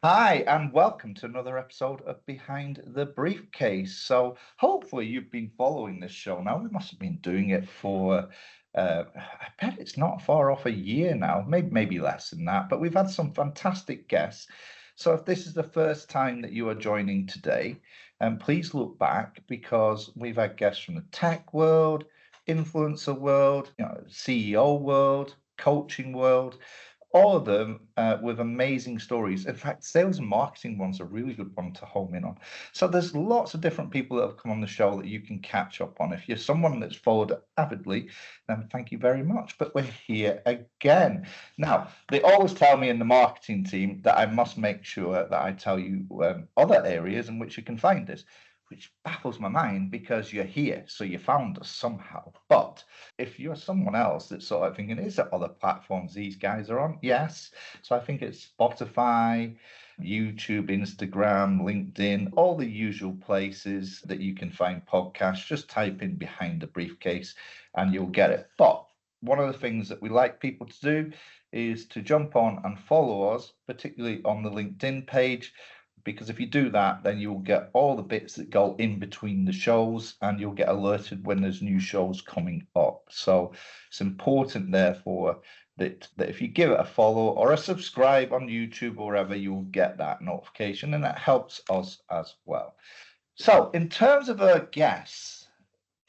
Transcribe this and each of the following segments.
Hi, and welcome to another episode of Behind the Briefcase. So, hopefully, you've been following this show now. We must have been doing it for, I bet it's not far off a year now, maybe less than that. But we've had some fantastic guests. So, if this is the first time that you are joining today, please look back because we've had guests from the tech world, influencer world, CEO world, coaching world, all of them with amazing stories. In fact, sales and marketing one's a really good one to home in on. So there's lots of different people that have come on the show that you can catch up on. If you're someone that's followed avidly, then thank you very much. But we're here again. Now, they always tell me in the marketing team that I must make sure that I tell you other areas in which you can find us, which baffles my mind because you're here, so you found us somehow. But if you're someone else that's sort of thinking, is there other platforms these guys are on? Yes. So I think it's Spotify, YouTube, Instagram, LinkedIn, all the usual places that you can find podcasts. Just type in Behind the Briefcase and you'll get it. But one of the things that we like people to do is to jump on and follow us, particularly on the LinkedIn page, because if you do that, then you'll get all the bits that go in between the shows and you'll get alerted when there's new shows coming up. So it's important, therefore, that if you give it a follow or a subscribe on YouTube or wherever, you'll get that notification and that helps us as well. So, in terms of our guests,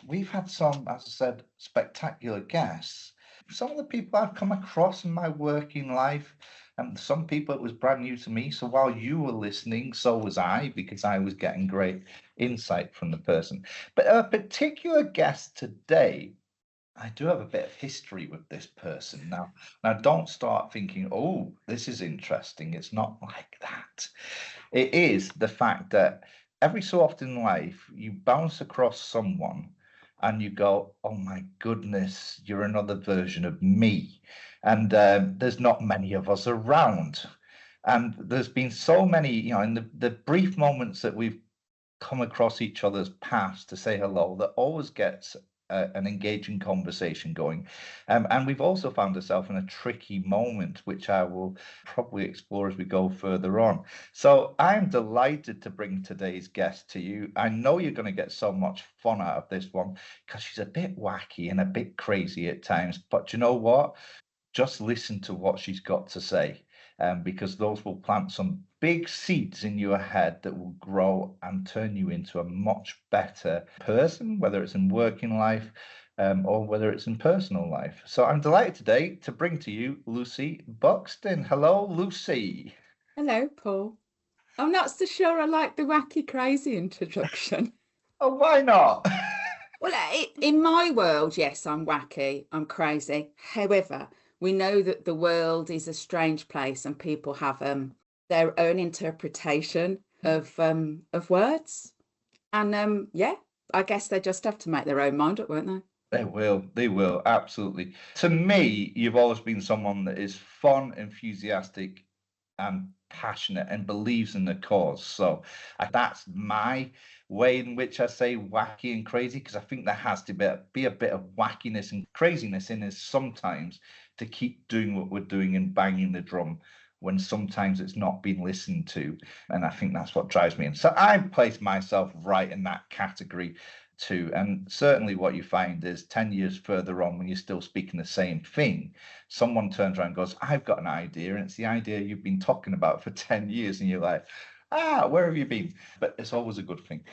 we've had some, as I said, spectacular guests. Some of the people I've come across in my working life, and some people it was brand new to me. So while you were listening, so was I, because I was getting great insight from the person. But a particular guest today, I do have a bit of history with this person. Now don't start thinking, oh, this is interesting. It's not like that. It is the fact that every so often in life, you bounce across someone and you go, oh my goodness, you're another version of me. And there's not many of us around. And there's been so many, in the brief moments that we've come across each other's paths to say hello that always gets an engaging conversation going. And we've also found ourselves in a tricky moment, which I will probably explore as we go further on. So I'm delighted to bring today's guest to you. I know you're going to get so much fun out of this one because she's a bit wacky and a bit crazy at times. But you know what? Just listen to what she's got to say, because those will plant some big seeds in your head that will grow and turn you into a much better person, whether it's in working life or whether it's in personal life. So I'm delighted today to bring to you Lucy Buxton. Hello, Lucy. Hello, Paul. I'm not so sure I like the wacky crazy introduction. Oh, why not? Well, in my world, yes, I'm wacky, I'm crazy. However, we know that the world is a strange place and people have their own interpretation of words. And yeah, I guess they just have to make their own mind up, won't they? They will, absolutely. To me, you've always been someone that is fun, enthusiastic, and passionate and believes in the cause. So that's my way in which I say wacky and crazy, because I think there has to be a bit of wackiness and craziness in us sometimes to keep doing what we're doing and banging the drum when sometimes it's not being listened to. And I think that's what drives me in. So I place myself right in that category too. And certainly what you find is 10 years further on, when you're still speaking the same thing, someone turns around and goes, I've got an idea. And it's the idea you've been talking about for 10 years. And you're like, where have you been? But it's always a good thing.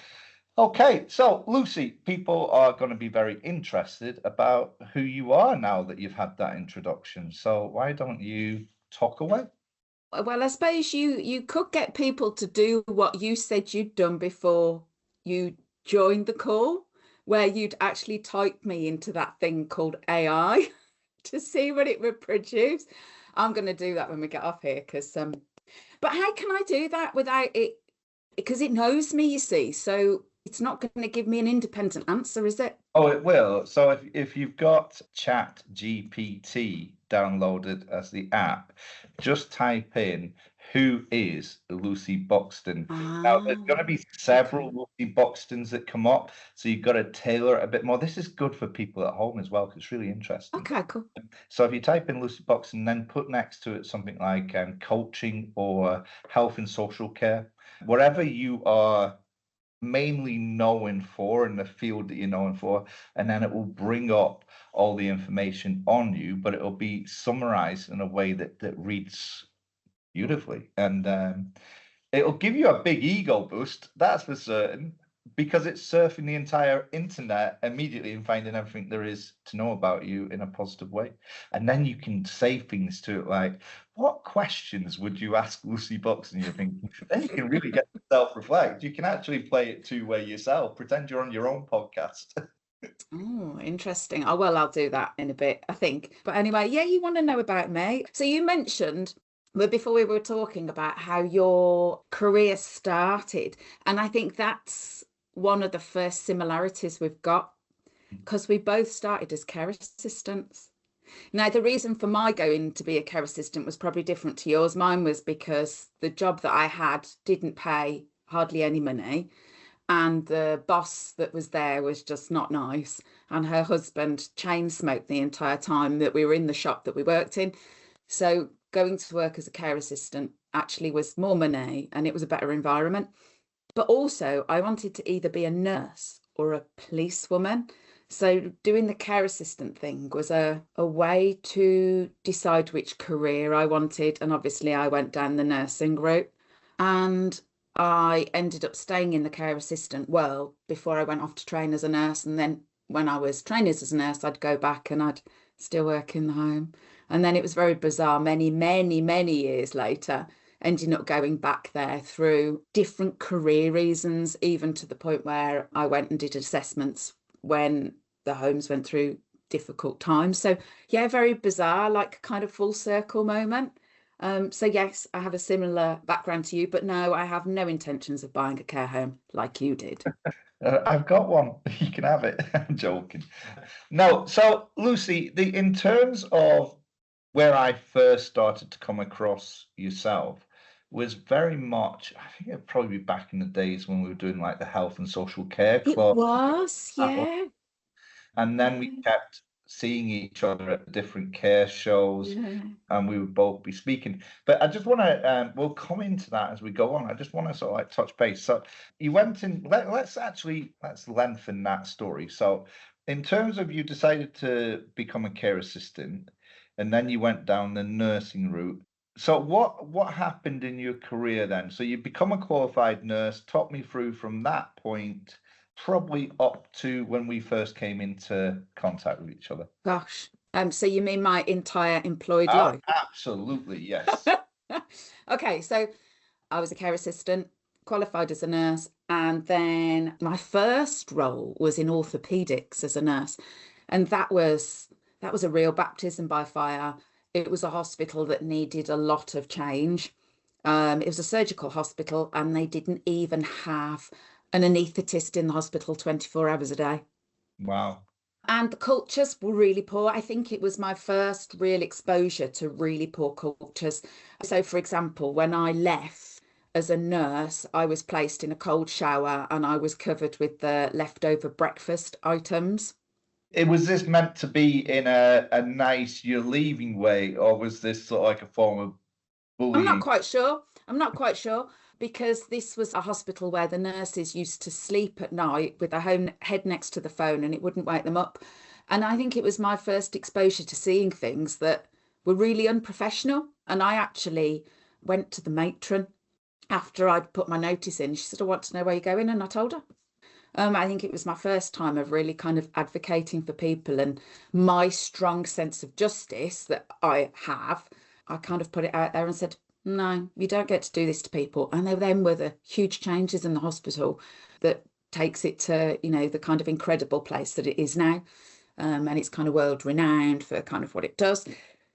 Okay, so Lucy, people are going to be very interested about who you are now that you've had that introduction. So why don't you talk away? Well, I suppose you could get people to do what you said you'd done before you joined the call, where you'd actually type me into that thing called AI to see what it would produce. I'm going to do that when we get off here because but how can I do that without it? Because it knows me, you see, so it's not going to give me an independent answer, is it? Oh, it will. So if you've got Chat GPT downloaded as the app, just type in who is Lucy Buxton. Now, there's going to Ah, be several okay. Lucy Buxtons that come up, so you've got to tailor it a bit more. This is good for people at home as well, because it's really interesting. Okay, cool. So if you type in Lucy Buxton, then put next to it something like coaching or health and social care, whatever you are mainly known for in the field that you're known for, and then it will bring up all the information on you, but it'll be summarized in a way that reads beautifully. And it'll give you a big ego boost, that's for certain, because it's surfing the entire internet immediately and finding everything there is to know about you in a positive way. And then you can say things to it like, what questions would you ask Lucy Buxton? You think then you can really get to self-reflect. You can actually play it two-way yourself, pretend you're on your own podcast. Oh, interesting. Oh, well, I'll do that in a bit, I think. But anyway, yeah, you want to know about me. So you mentioned, but before we were talking about how your career started, and I think that's one of the first similarities we've got because we both started as care assistants. Now, the reason for my going to be a care assistant was probably different to yours. Mine was because the job that I had didn't pay hardly any money, and the boss that was there was just not nice. And her husband chain smoked the entire time that we were in the shop that we worked in. So going to work as a care assistant actually was more money and it was a better environment. But also, I wanted to either be a nurse or a policewoman. So doing the care assistant thing was a way to decide which career I wanted. And obviously, I went down the nursing route. And I ended up staying in the care assistant world before I went off to train as a nurse. And then when I was training as a nurse, I'd go back and I'd still work in the home. And then it was very bizarre, many years later, ending up going back there through different career reasons, even to the point where I went and did assessments when the homes went through difficult times. So, yeah, very bizarre, like kind of full circle moment. So yes, I have a similar background to you, but no, I have no intentions of buying a care home like you did. I've got one. You can have it. I'm joking. No, so Lucy, in terms of where I first started to come across yourself was very much, I think it'd probably be back in the days when we were doing like the health and social care It club. was, yeah, And then we yeah, kept seeing each other at different care shows, yeah. and we would both be speaking. But I just want to, we'll come into that as we go on. I just want to sort of like touch base. So you went in, let's lengthen that story. So in terms of you decided to become a care assistant, and then you went down the nursing route. So what happened in your career then? So you become a qualified nurse. Talk me through from that point probably up to when we first came into contact with each other. Gosh. So you mean my entire employed Oh, life? absolutely, yes. Okay, so I was a care assistant, qualified as a nurse, and then my first role was in orthopaedics as a nurse, and that was a real baptism by fire. It was a hospital that needed a lot of change. It was a surgical hospital, and they didn't even have an anaesthetist in the hospital 24 hours a day. Wow. And the cultures were really poor. I think it was my first real exposure to really poor cultures. So, for example, when I left as a nurse, I was placed in a cold shower and I was covered with the leftover breakfast items. It was this meant to be in a nice you're leaving way, or was this sort of like a form of I'm not bullying? quite sure. I'm not quite sure because this was a hospital where the nurses used to sleep at night with their home head next to the phone and it wouldn't wake them up. And I think it was my first exposure to seeing things that were really unprofessional. And I actually went to the matron after I'd put my notice in. She said, I want to know where you're going. And I told her. I think it was my first time of really kind of advocating for people and my strong sense of justice that I have. I kind of put it out there and said, no, you don't get to do this to people. And there then were the huge changes in the hospital that takes it to, the kind of incredible place that it is now. And it's kind of world renowned for kind of what it does.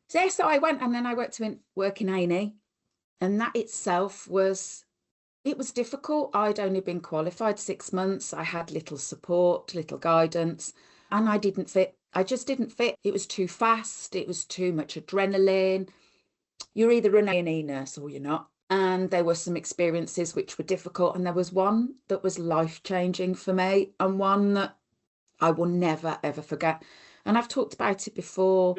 So, yeah, so I went and then I went to work in A&E, and that itself it was difficult. I'd only been qualified 6 months. I had little support, little guidance, and I didn't fit. I just didn't fit. It was too fast. It was too much adrenaline. You're either an A&E nurse or you're not. And there were some experiences which were difficult. And there was one that was life-changing for me, and one that I will never, ever forget. And I've talked about it before.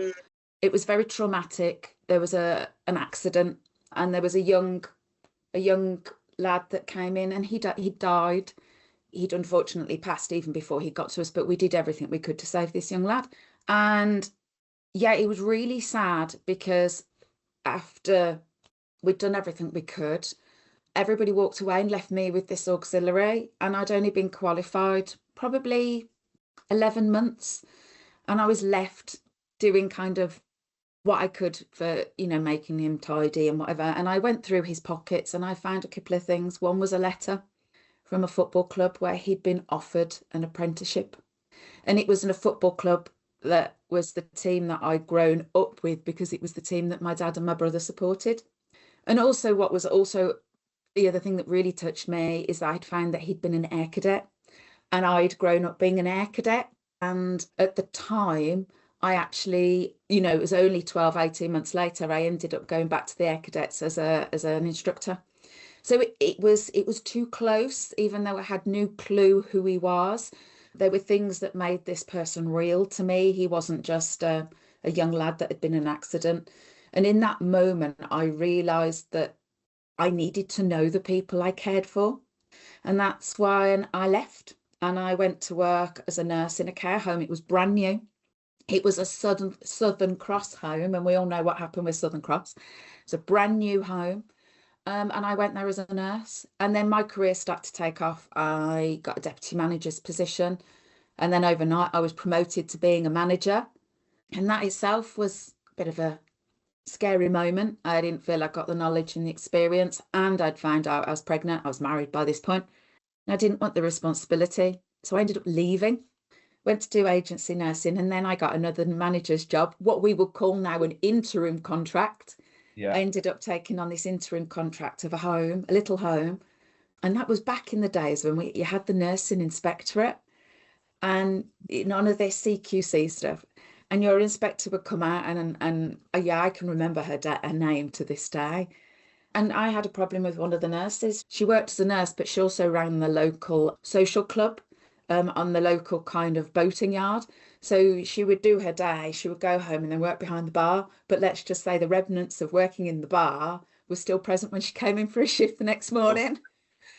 It was very traumatic. There was an accident, and there was a young lad that came in, and he died. He'd unfortunately passed even before he got to us, but we did everything we could to save this young lad. And yeah, it was really sad, because after we'd done everything we could, everybody walked away and left me with this auxiliary, and I'd only been qualified probably 11 months, and I was left doing kind of what I could for, making him tidy and whatever. And I went through his pockets and I found a couple of things. One was a letter from a football club where he'd been offered an apprenticeship, and it was in a football club that was the team that I'd grown up with, because it was the team that my dad and my brother supported. And also, what was also the other thing that really touched me is that I'd found that he'd been an air cadet, and I'd grown up being an air cadet. And at the time, I actually, it was only 12, 18 months later, I ended up going back to the air cadets as an instructor. So it was too close, even though I had no clue who he was. There were things that made this person real to me. He wasn't just a young lad that had been in an accident. And in that moment, I realised that I needed to know the people I cared for. And that's why I left, and I went to work as a nurse in a care home. It was brand new. It was a Southern Cross home, and we all know what happened with Southern Cross. It's a brand new home. And I went there as a nurse, and then my career started to take off. I got a deputy manager's position, and then overnight I was promoted to being a manager. And that itself was a bit of a scary moment. I didn't feel I got the knowledge and the experience, and I'd found out I was pregnant. I was married by this point, and I didn't want the responsibility. So I ended up leaving, went to do agency nursing, and then I got another manager's job, what we would call now an interim contract. Yeah. I ended up taking on this interim contract of a little home. And that was back in the days when you had the nursing inspectorate and none of this CQC stuff. And your inspector would come out and yeah, I can remember her name to this day. And I had a problem with one of the nurses. She worked as a nurse, but she also ran the local social club on the local kind of boating yard. So she would do her day, she would go home and then work behind the bar. But let's just say the remnants of working in the bar was still present when she came in for a shift the next morning.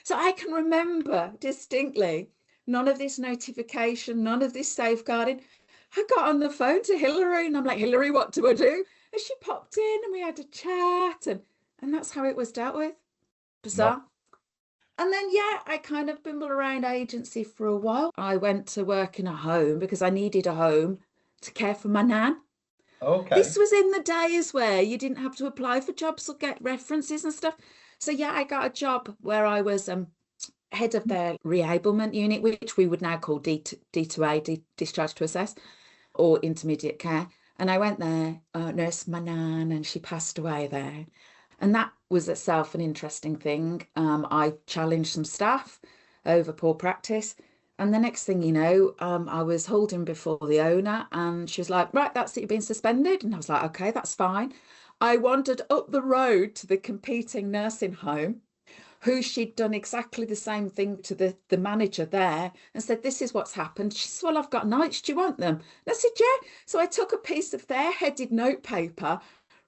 So I can remember distinctly none of this notification, none of this safeguarding. I got on the phone to Hillary and I'm like, Hillary, what do I do? And she popped in and we had a chat, and that's how it was dealt with. Bizarre. No. And then, yeah, I kind of bimbled around agency for a while. I went to work in a home because I needed a home to care for my nan. Okay. This was in the days where you didn't have to apply for jobs or get references and stuff. So, yeah, I got a job where I was head of their reablement unit, which we would now call D2A, discharge to assess, or intermediate care. And I went there, nursed my nan, and she passed away there. And that was itself an interesting thing. I challenged some staff over poor practice. And the next thing you know, I was holding before the owner and she was like, right, that's it, you've been suspended. And I was like, okay, that's fine. I wandered up the road to the competing nursing home, who she'd done exactly the same thing to the manager there, and said, this is what's happened. She said, well, I've got nights, do you want them? And I said, yeah. So I took a piece of their headed notepaper,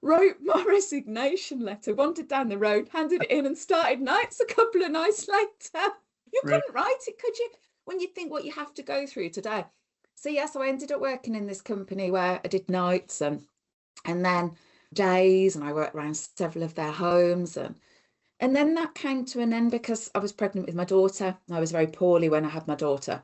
wrote my resignation letter, wandered down the road, handed it in and started nights a couple of nights later. You couldn't write it, could you? When you think what you have to go through today. So yeah, so I ended up working in this company where I did nights and then days, and I worked around several of their homes, and then that came to an end because I was pregnant with my daughter. I was very poorly when I had my daughter.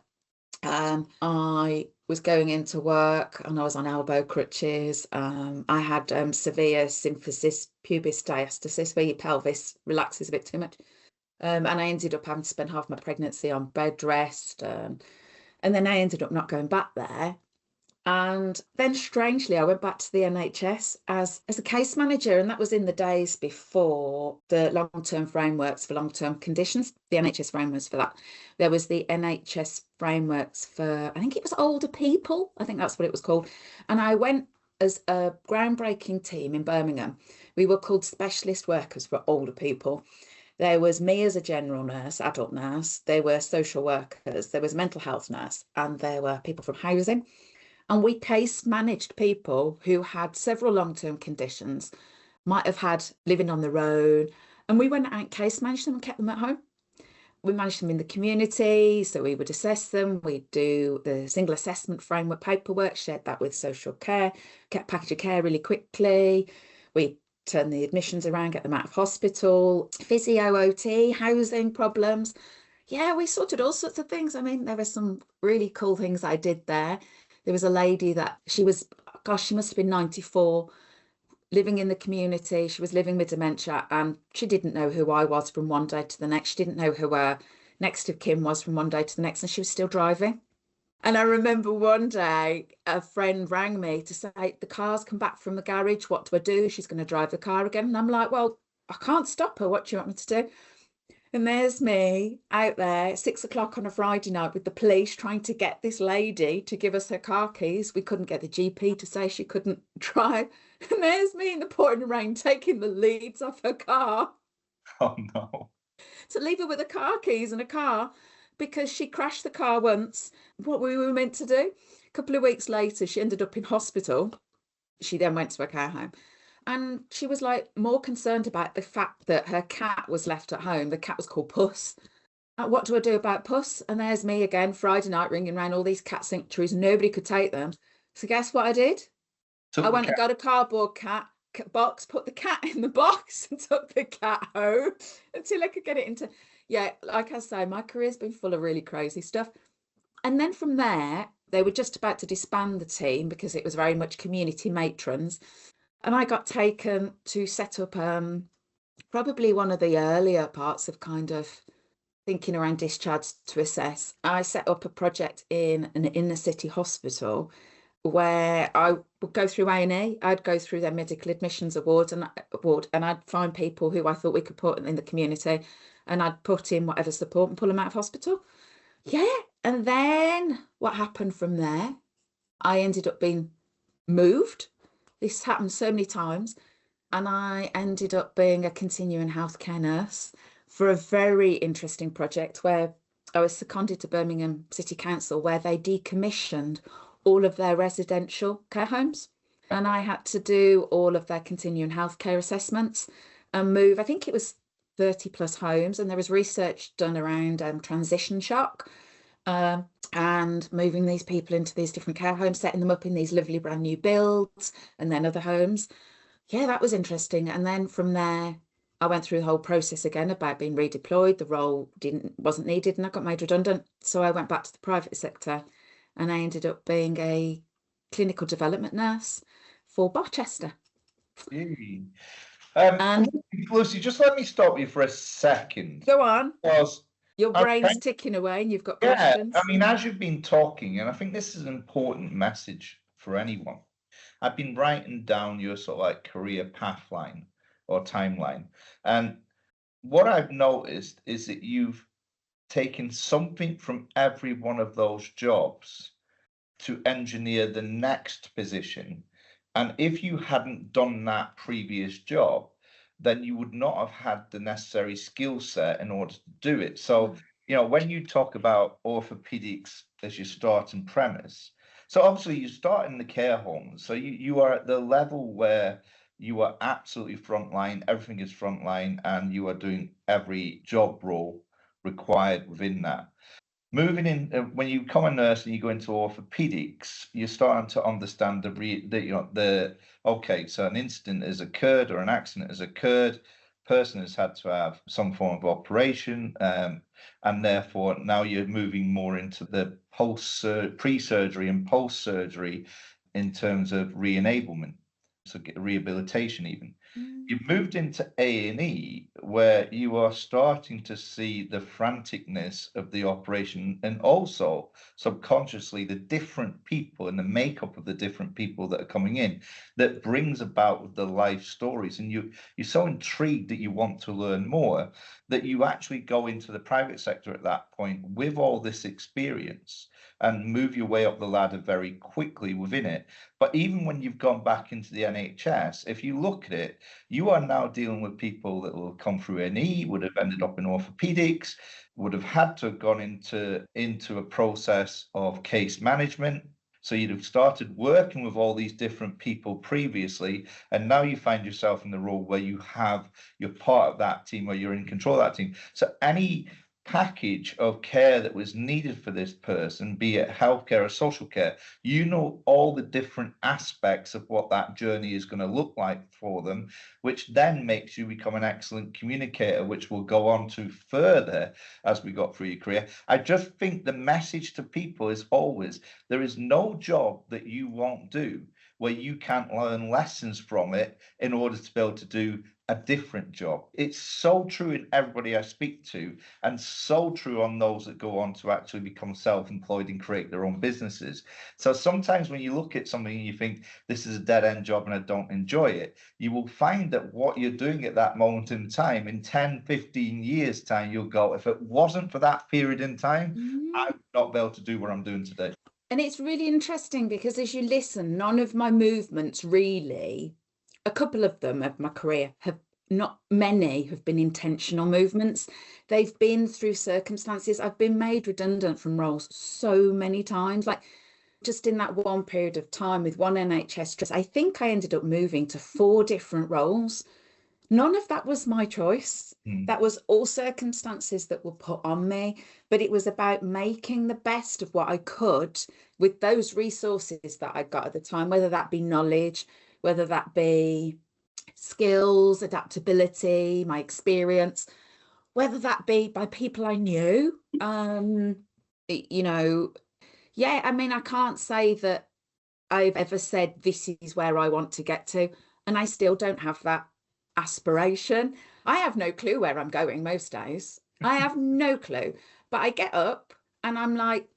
I was going into work and I was on elbow crutches. I had severe symphysis pubis diastasis, where your pelvis relaxes a bit too much. And I ended up having to spend half my pregnancy on bed rest. And then I ended up not going back there. And then strangely, I went back to the NHS as a case manager. And that was in the days before the long-term frameworks for long-term conditions, the NHS frameworks for that. There was the NHS frameworks for, I think it was older people. I think that's what it was called. And I went as a groundbreaking team in Birmingham. We were called specialist workers for older people. There was me as a general nurse, adult nurse, there were social workers, there was a mental health nurse, and there were people from housing. And we case managed people who had several long-term conditions, might have had living on their own, and we went out and case managed them and kept them at home. We managed them in the community, so we would assess them. We'd do the single assessment framework paperwork, shared that with social care, get package of care really quickly. We turn the admissions around, get them out of hospital, physio, OT, housing problems. Yeah, we sorted all sorts of things. I mean, there were some really cool things I did there. There was a lady that she was, gosh, she must have been 94, living in the community. She was living with dementia, and she didn't know who I was from one day to the next. She didn't know who her next of kin was from one day to the next, and she was still driving. And I remember one day a friend rang me to say, the car's come back from the garage. What do I do? She's going to drive the car again. And I'm like, well, I can't stop her. What do you want me to do? And there's me out there at 6 o'clock on a Friday night with the police trying to get this lady to give us her car keys. We couldn't get the GP to say she couldn't drive. And there's me in the pouring rain taking the leads off her car Oh no. to leave her with the car keys and a car because she crashed the car once. What we were meant to do. A couple of weeks later, she ended up in hospital. She then went to a care home. And she was like more concerned about the fact that her cat was left at home. The cat was called Puss. What do I do about Puss? And there's me again, Friday night, ringing around all these cat sanctuaries. Nobody could take them. So guess what I did? I went and got a cardboard cat box, put the cat in the box and took the cat home until I could get it into. Yeah, like I say, my career's been full of really crazy stuff. And then from there, they were just about to disband the team because it was very much community matrons. And I got taken to set up probably one of the earlier parts of kind of thinking around discharge to assess. I set up a project in an inner city hospital where I would go through A&E. I'd go through their medical admissions award, and I'd find people who I thought we could put in the community, and I'd put in whatever support and pull them out of hospital. Yeah. And then what happened from there? I ended up being moved. This happened so many times. And I ended up being a continuing healthcare nurse for a very interesting project where I was seconded to Birmingham City Council, where they decommissioned all of their residential care homes. And I had to do all of their continuing healthcare assessments and move, I think it was 30 plus homes. And there was research done around transition shock. And moving these people into these different care homes, setting them up in these lovely brand new builds, and then other homes. Yeah, that was interesting. And then from there, I went through the whole process again about being redeployed. The role wasn't needed, and I got made redundant. So I went back to the private sector, and I ended up being a clinical development nurse for Barchester. And Lucy, just let me stop you for a second. Go on. Because your brain's ticking away and you've got questions. I mean, as you've been talking, and I think this is an important message for anyone, I've been writing down your sort of like career pathline or timeline. And what I've noticed is that you've taken something from every one of those jobs to engineer the next position. And if you hadn't done that previous job, then you would not have had the necessary skill set in order to do it. So, you know, when you talk about orthopaedics as your starting premise, so obviously you start in the care home. So you are at the level where you are absolutely frontline, everything is frontline, and you are doing every job role required within that. Moving in, when you become a nurse and you go into orthopedics, you're starting to understand okay, so an incident has occurred or an accident has occurred, person has had to have some form of operation, and therefore now you're moving more into the pre-surgery and post-surgery in terms of re-enablement, so rehabilitation even. You've moved into A&E, where you are starting to see the franticness of the operation, and also subconsciously the different people and the makeup of the different people that are coming in, that brings about the life stories. And you're so intrigued that you want to learn more, that you actually go into the private sector at that point with all this experience. and move your way up the ladder very quickly within it. But even when you've gone back into the NHS, if you look at it, you are now dealing with people that will have come through NE, would have ended up in orthopaedics, would have had to have gone into a process of case management. So you'd have started working with all these different people previously, and now you find yourself in the role where you're part of that team, or you're in control of that team. So any package of care that was needed for this person, be it healthcare or social care, you know all the different aspects of what that journey is going to look like for them, which then makes you become an excellent communicator, which will go on to further as we got through your career. I just think the message to people is always, there is no job that you won't do where you can't learn lessons from it in order to be able to do a different job. It's so true in everybody I speak to, and so true on those that go on to actually become self-employed and create their own businesses. So sometimes when you look at something and you think this is a dead-end job and I don't enjoy it, you will find that what you're doing at that moment in time, in 10, 15 years time, you'll go, if it wasn't for that period in time, I would not be able to do what I'm doing today. And it's really interesting because as you listen, none of my movements really, a couple of them of my career have not many have been intentional movements. They've been through circumstances. I've been made redundant from roles so many times, like just in that one period of time with one NHS trust, I think I ended up moving to 4 different roles. None of that was my choice. That was all circumstances that were put on me, but it was about making the best of what I could with those resources that I got at the time, whether that be knowledge, whether that be skills, adaptability, my experience, whether that be by people I knew. Yeah, I mean, I can't say that I've ever said this is where I want to get to, and I still don't have that aspiration. I have no clue where I'm going most days. I have no clue. But I get up and I'm like,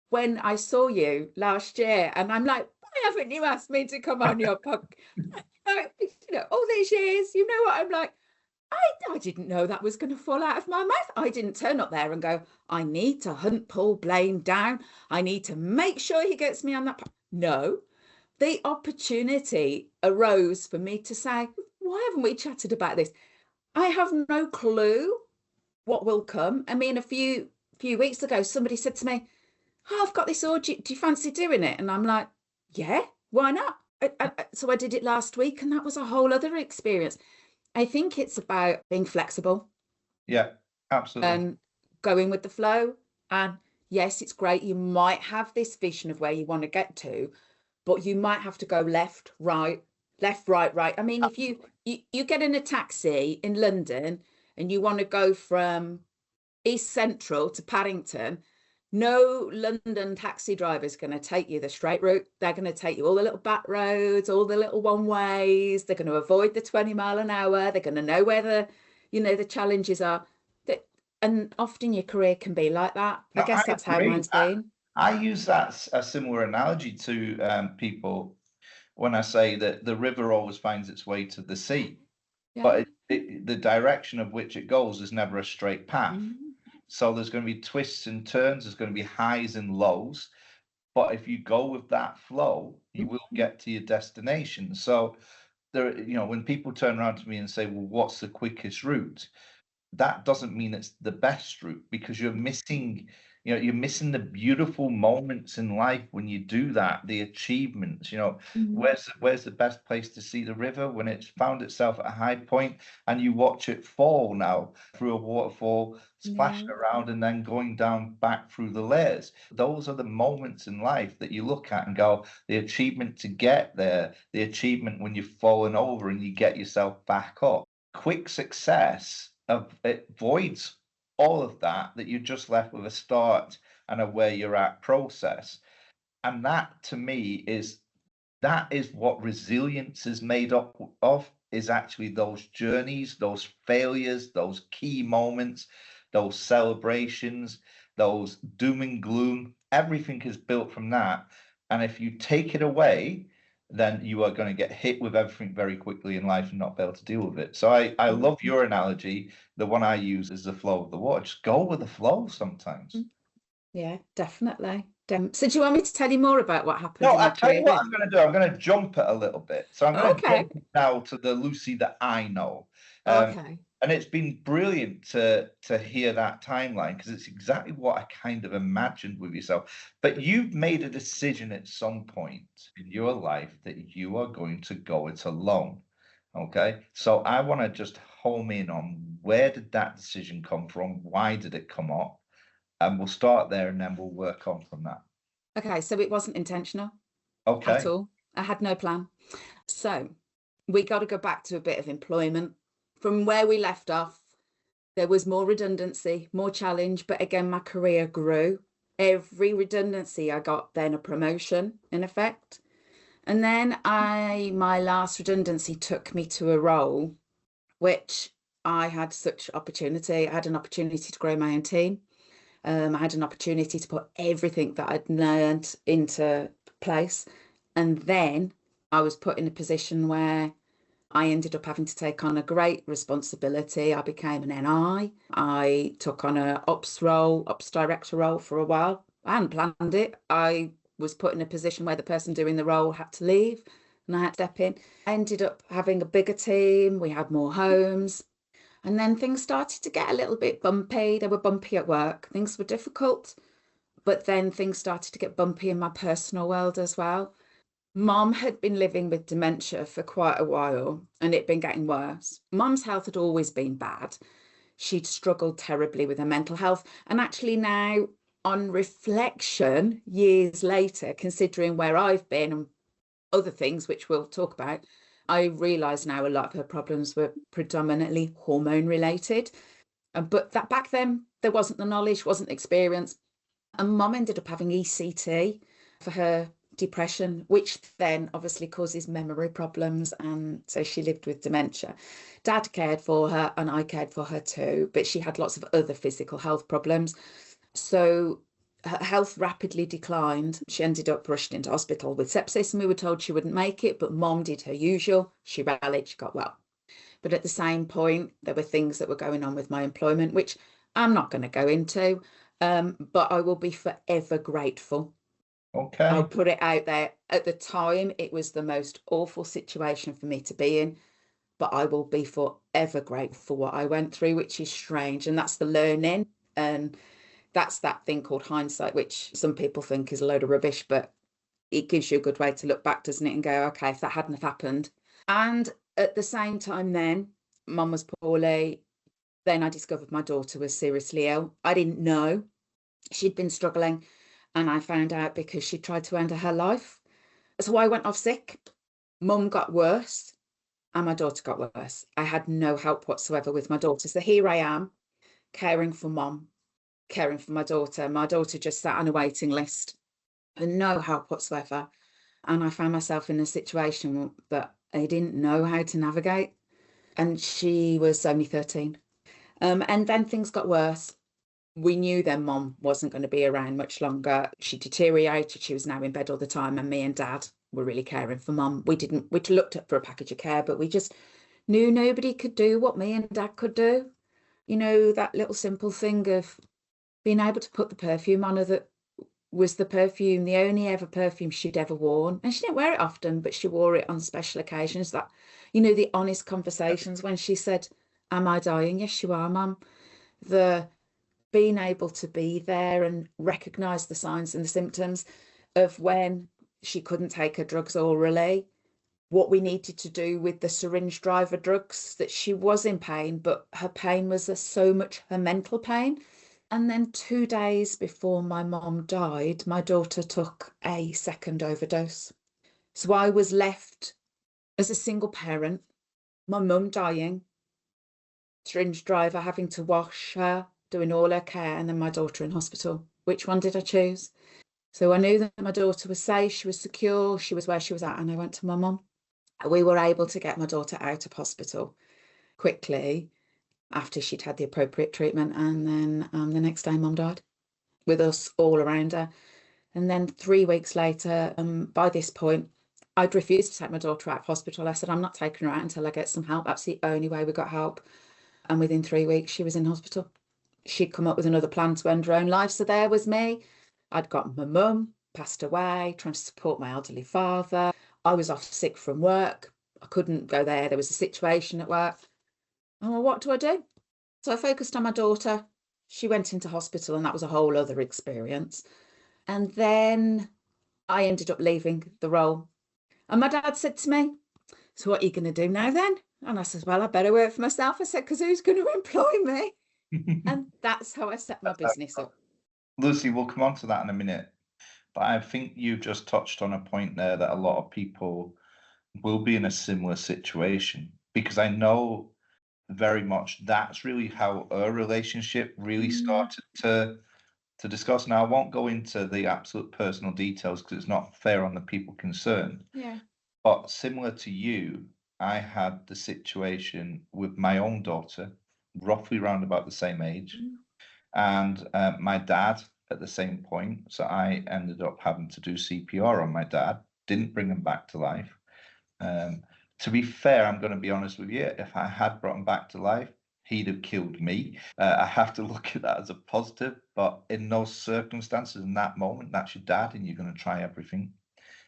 when I saw you last year, and I'm like, why haven't you asked me to come on your podcast? All these years, you know what I'm like? I didn't know that was going to fall out of my mouth. I didn't turn up there and go, I need to hunt Paul Blaine down. I need to make sure he gets me on that. No, the opportunity arose for me to say, why haven't we chatted about this? I have no clue what will come. I mean, a few weeks ago, somebody said to me, oh, I've got this orgy. Do you fancy doing it? And I'm like, yeah, why not? So I did it last week, and that was a whole other experience. I think it's about being flexible. Yeah, absolutely. And going with the flow. And yes, it's great. You might have this vision of where you want to get to, but you might have to go left, right, right. I mean, if you get in a taxi in London and you want to go from East Central to Paddington, no London taxi driver is going to take you the straight route. They're going to take you all the little back roads, all the little one ways. They're going to avoid the 20 mile an hour. They're going to know where the challenges are. And often your career can be like that. I guess that's how mine's been. I use that a similar analogy to people when I say that the river always finds its way to the sea, but the direction of which it goes is never a straight path. So there's going to be twists and turns, there's going to be highs and lows. But if you go with that flow, you will get to your destination. So when people turn around to me and say, well, what's the quickest route? That doesn't mean it's the best route, because you're missing the beautiful moments in life when you do that, the achievements. Where's the best place to see the river? When it's found itself at a high point and you watch it fall now through a waterfall, splashing around and then going down back through the layers. Those are the moments in life that you look at and go, the achievement to get there, the achievement when you've fallen over and you get yourself back up. Quick success it voids all of that you're just left with a start and a where you're at process. And that to me is what resilience is made up of, is actually those journeys, those failures, those key moments, those celebrations, those doom and gloom. Everything is built from that. And if you take it away, then you are going to get hit with everything very quickly in life and not be able to deal with it. So I love your analogy. The one I use is the flow of the water. Just go with the flow sometimes. Yeah, definitely. So do you want me to tell you more about what happened No, in my I'll tell you career what then? I'm going to do. I'm going to jump it a little bit. So I'm going to Okay. jump now to the Lucy that I know. Um, Okay. and it's been brilliant to hear that timeline because it's exactly what I kind of imagined with yourself. But you've made a decision at some point in your life that you are going to go it alone. Okay. So I want to just home in on where did that decision come from? Why did it come up? And we'll start there and then we'll work on from that. Okay, so it wasn't intentional at Okay. all. I had no plan. So we got to go back to a bit of employment. From where we left off, there was more redundancy, more challenge, but again, my career grew. Every redundancy, I got then a promotion in effect. And then my last redundancy took me to a role which I had such opportunity. I had an opportunity to grow my own team. I had an opportunity to put everything that I'd learned into place. And then I was put in a position where I ended up having to take on a great responsibility. I became an NI. I took on a ops director role for a while. I hadn't planned it. I was put in a position where the person doing the role had to leave and I had to step in. I ended up having a bigger team. We had more homes. And then things started to get a little bit bumpy. They were bumpy at work. Things were difficult, but then things started to get bumpy in my personal world as well. Mom had been living with dementia for quite a while and it'd been getting worse. Mom's health had always been bad. She'd struggled terribly with her mental health. And actually, now, on reflection, years later, considering where I've been and other things which we'll talk about, I realise now a lot of her problems were predominantly hormone related. But that back then, there wasn't the knowledge, wasn't the experience. And mom ended up having ECT for her depression, which then obviously causes memory problems. And so she lived with dementia. Dad cared for her and I cared for her too, but she had lots of other physical health problems. So her health rapidly declined. She ended up rushed into hospital with sepsis, and we were told she wouldn't make it, but mom did her usual. She rallied, she got well. But at the same point, there were things that were going on with my employment, which I'm not going to go into, but I will be forever grateful. I'll Okay. put it out there. At the time, it was the most awful situation for me to be in, but I will be forever grateful for what I went through, which is strange. And that's the learning. And that's that thing called hindsight, which some people think is a load of rubbish, but it gives you a good way to look back, doesn't it? And go, okay, if that hadn't have happened. And at the same time, then mum was poorly. Then I discovered my daughter was seriously ill. I didn't know she'd been struggling. And I found out because she tried to end her life. So I went off sick. Mum got worse and my daughter got worse. I had no help whatsoever with my daughter. So here I am caring for mum, caring for my daughter. My daughter just sat on a waiting list and no help whatsoever. And I found myself in a situation that I didn't know how to navigate. And she was only 13. And then things got worse. We knew then mom wasn't going to be around much longer. She deteriorated. She was now in bed all the time. And me and dad were really caring for mom. We looked up for a package of care, but we just knew nobody could do what me and dad could do. You know, that little simple thing of being able to put the perfume on her that was the perfume, the only ever perfume she'd ever worn. And she didn't wear it often, but she wore it on special occasions. That, you know, the honest conversations when she said, am I dying? Yes, you are, mum. The being able to be there and recognize the signs and the symptoms of when she couldn't take her drugs orally, what we needed to do with the syringe driver drugs, that she was in pain, but her pain was so much her mental pain. And then 2 days before my mom died, my daughter took a second overdose. So I was left as a single parent, my mum dying, syringe driver having to wash her, doing all her care, and then my daughter in hospital. Which one did I choose? So I knew that my daughter was safe, she was secure, she was where she was at, and I went to my mum. We were able to get my daughter out of hospital quickly after she'd had the appropriate treatment. And then the next day, mum died with us all around her. And then 3 weeks later, by this point, I'd refused to take my daughter out of hospital. I said, I'm not taking her out until I get some help. That's the only way we got help. And within 3 weeks, she was in hospital. She'd come up with another plan to end her own life. So there was me I'd got my mum passed away, trying to support my elderly father. I was off sick from work. I couldn't go there. There was a situation at work. Oh, well, what do I do? So I focused on my daughter. She went into hospital, and that was a whole other experience. And then I ended up leaving the role. And my dad said to me, so what are you going to do now then? And I said, well, I better work for myself. I said, because who's going to employ me? And that's how I set my business up. Lucy, we'll come on to that in a minute. But I think you just touched on a point there that a lot of people will be in a similar situation, because I know very much that's really how our relationship really started to discuss. Now, I won't go into the absolute personal details because it's not fair on the people concerned. Yeah. But similar to you, I had the situation with my own daughter, roughly around about the same age, and my dad at the same point. So I ended up having to do CPR on my dad, didn't bring him back to life. To be fair, I'm going to be honest with you, if I had brought him back to life, he'd have killed me. I have to look at that as a positive, but in those circumstances, in that moment, that's your dad, and you're going to try everything.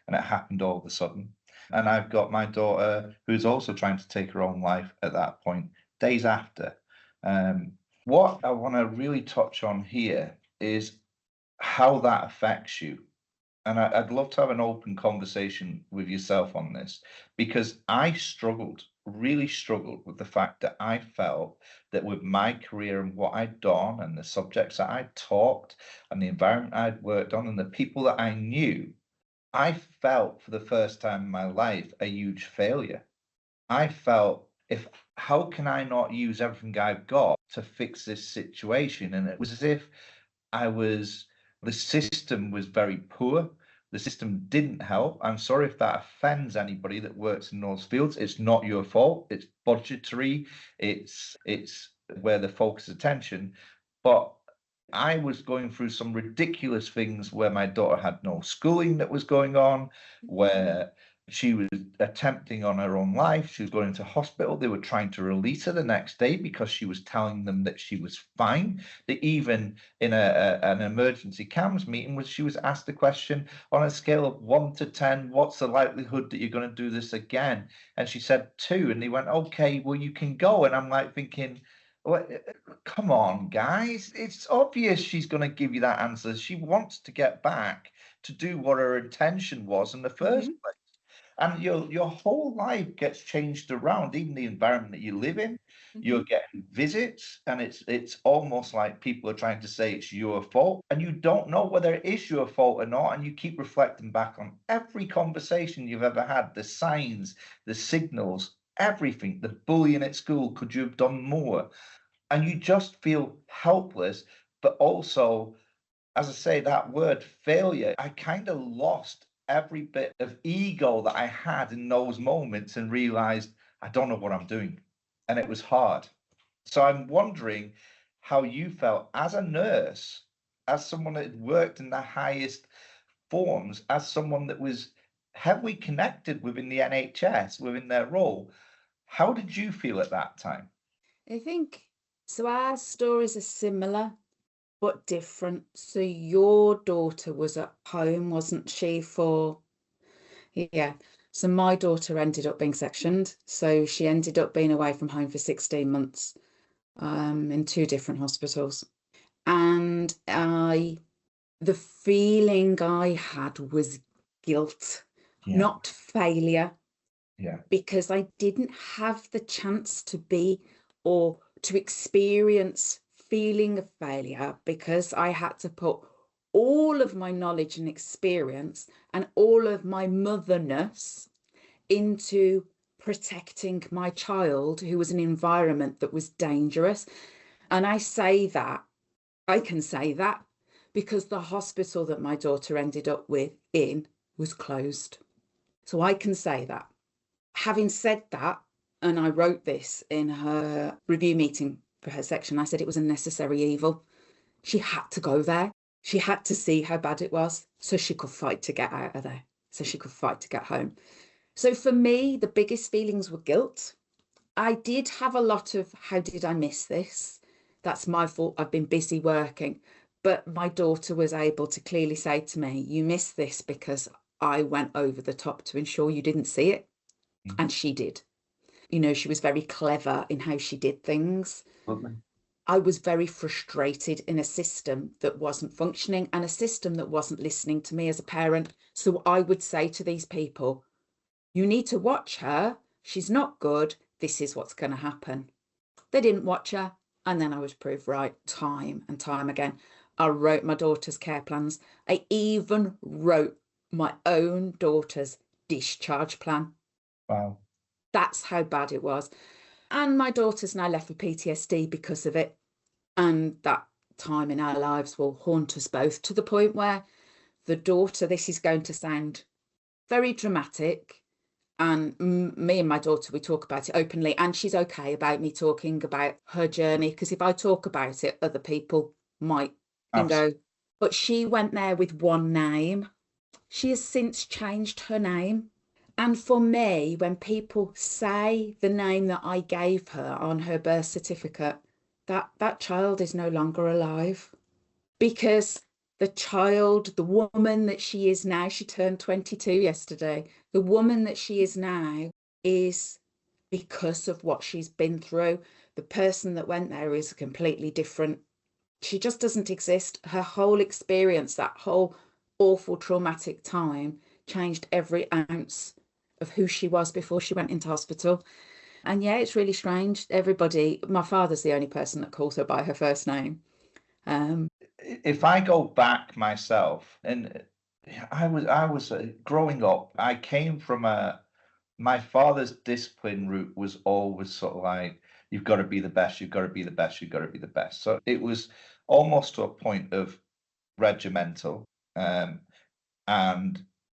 And it happened all of a sudden. And I've got my daughter who's also trying to take her own life at that point, days after. What I want to really touch on here is how that affects you. And I'd love to have an open conversation with yourself on this, because I struggled, really struggled with the fact that I felt that with my career and what I'd done and the subjects that I'd taught and the environment I'd worked on and the people that I knew, I felt for the first time in my life a huge failure. I felt, if how can I not use everything I've got to fix this situation? And it was as if the system was very poor. The system didn't help. I'm sorry if that offends anybody that works in those fields. It's not your fault. It's budgetary. It's where the focus attention. But I was going through some ridiculous things where my daughter had no schooling that was going on, where she was attempting on her own life. She was going to hospital. They were trying to release her the next day because she was telling them that she was fine. That even in an emergency CAMS meeting, she was asked the question, on a scale of 1 to 10, what's the likelihood that you're going to do this again? And she said 2. And they went, okay, well, you can go. And I'm like thinking, well, come on, guys. It's obvious she's going to give you that answer. She wants to get back to do what her intention was in the first place. And your whole life gets changed around, even the environment that you live in. You're getting visits, and it's almost like people are trying to say it's your fault, and you don't know whether it is your fault or not. And you keep reflecting back on every conversation you've ever had, the signs, the signals, everything, the bullying at school. Could you have done more? And you just feel helpless, but also, as I say, that word failure, I kind of lost every bit of ego that I had in those moments and realized I don't know what I'm doing. And it was hard. So I'm wondering how you felt as a nurse, as someone that had worked in the highest forms, as someone that was heavily connected within the NHS, within their role. How did you feel at that time? I think so. Our stories are similar but different. So your daughter was at home, wasn't she? Yeah. So my daughter ended up being sectioned. So she ended up being away from home for 16 months in 2 different hospitals. And the feeling I had was guilt, not failure. Yeah. Because I didn't have the chance to be or to experience feeling of failure, because I had to put all of my knowledge and experience and all of my motherness into protecting my child, who was in an environment that was dangerous. And I can say that because the hospital that my daughter ended up in was closed. So I can say that. Having said that, and I wrote this in her review meeting for her section, I said it was a necessary evil. She had to go there. She had to see how bad it was so she could fight to get out of there, so she could fight to get home. So for me, the biggest feelings were guilt. I did have a lot of, how did I miss this? That's my fault. I've been busy working. But my daughter was able to clearly say to me, you missed this because I went over the top to ensure you didn't see it. Mm. And she did. She was very clever in how she did things. Lovely. I was very frustrated in a system that wasn't functioning and a system that wasn't listening to me as a parent. So I would say to these people, you need to watch her. She's not good. This is what's going to happen. They didn't watch her. And then I was proved right time and time again. I wrote my daughter's care plans. I even wrote my own daughter's discharge plan. Wow. That's how bad it was. And my daughter's now left with PTSD because of it. And that time in our lives will haunt us both, to the point where the daughter, this is going to sound very dramatic, and me and my daughter, we talk about it openly, and she's okay about me talking about her journey, because if I talk about it, other people might go, but she went there with one name. She has since changed her name. And for me, when people say the name that I gave her on her birth certificate, that child is no longer alive, because the child, the woman that she is now, she turned 22 yesterday, the woman that she is now is because of what she's been through. The person that went there is completely different. She just doesn't exist. Her whole experience, that whole awful traumatic time, changed every ounce of who she was before she went into hospital. And yeah, it's really strange. Everybody, my father's the only person that calls her by her first name. If I go back myself, and I was growing up, I came from my father's discipline route was always sort of like, you've got to be the best, you've got to be the best, you've got to be the best. So it was almost to a point of regimental. And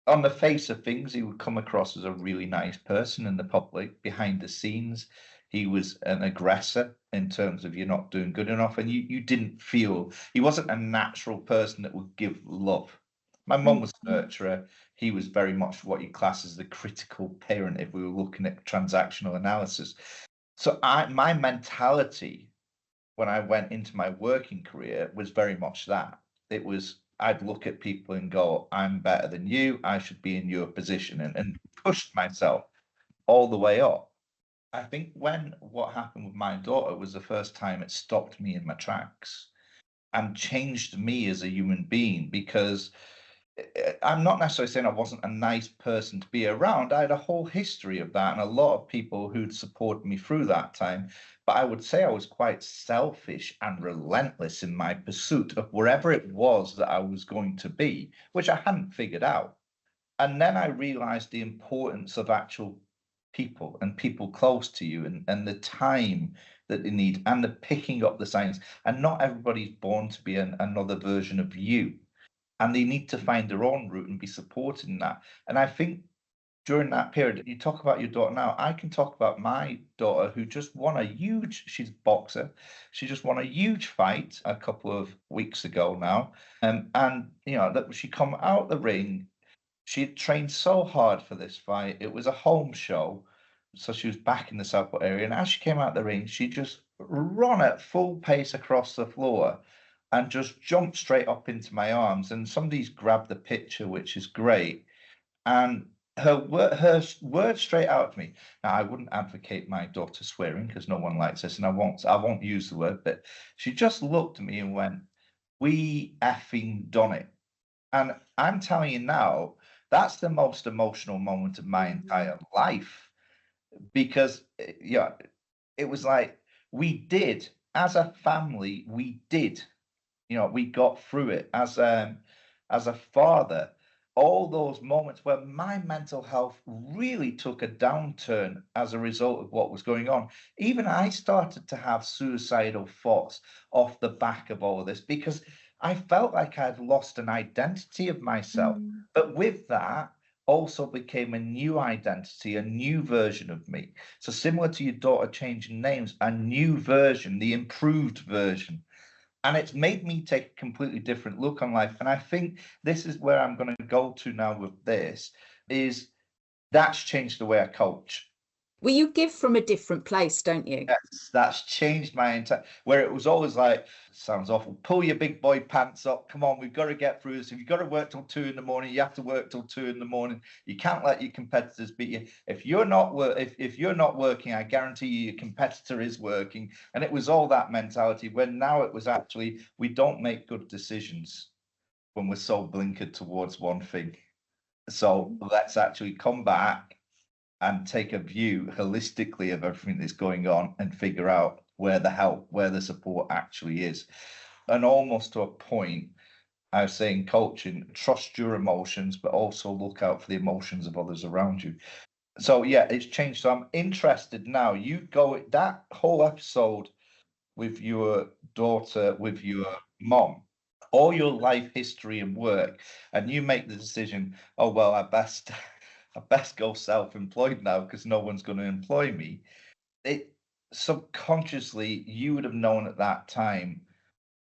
on the face of things, he would come across as a really nice person in the public. Behind the scenes, he was an aggressor in terms of you're not doing good enough, and you didn't feel he wasn't a natural person that would give love. My mum was a nurturer. He was very much what you class as the critical parent if we were looking at transactional analysis. So my mentality when I went into my working career was very much that. It was I'd look at people and go, I'm better than you, I should be in your position, and pushed myself all the way up. I think when what happened with my daughter was the first time it stopped me in my tracks and changed me as a human being, because I'm not necessarily saying I wasn't a nice person to be around. I had a whole history of that and a lot of people who'd supported me through that time. But I would say I was quite selfish and relentless in my pursuit of wherever it was that I was going to be, which I hadn't figured out. And then I realized the importance of actual people and people close to you, and the time that they need and the picking up the signs. And not everybody's born to be another version of you, and they need to find their own route and be supported in that. And I think during that period, you talk about your daughter now, I can talk about my daughter who just won a huge, she's a boxer, she just won a huge fight a couple of weeks ago now. And that she come out the ring, she had trained so hard for this fight. It was a home show. So she was back in the Southport area. And as she came out the ring, she just ran at full pace across the floor and just jumped straight up into my arms. And somebody's grabbed the picture, which is great. And her word straight out to me. Now, I wouldn't advocate my daughter swearing because no one likes this, and I won't use the word, but she just looked at me and went, "We effing done it." And I'm telling you now, that's the most emotional moment of my entire life, because it was like we did as a family, we did. We got through it as a father. All those moments where my mental health really took a downturn as a result of what was going on. Even I started to have suicidal thoughts off the back of all of this, because I felt like I'd lost an identity of myself. But with that also became a new identity, a new version of me. So similar to your daughter changing names, a new version, the improved version. And it's made me take a completely different look on life. And I think this is where I'm going to go to now with this, is that's changed the way I coach. Well, you give from a different place, don't you? Yes, that's changed my entire, where it was always like, sounds awful, pull your big boy pants up. Come on, we've got to get through this. If you've got to work till 2 in the morning, you have to work till 2 in the morning. You can't let your competitors beat you. If you're not if you're not working, I guarantee you your competitor is working. And it was all that mentality, when now it was actually, we don't make good decisions when we're so blinkered towards one thing. So let's actually come back and take a view holistically of everything that's going on and figure out where the help, where the support actually is. And almost to a point, I was saying, coaching, trust your emotions, but also look out for the emotions of others around you. So yeah, it's changed. So I'm interested now. You go that whole episode with your daughter, with your mom, all your life history and work, and you make the decision, oh well, I best I best go self-employed now because no one's going to employ me. It subconsciously, you would have known at that time,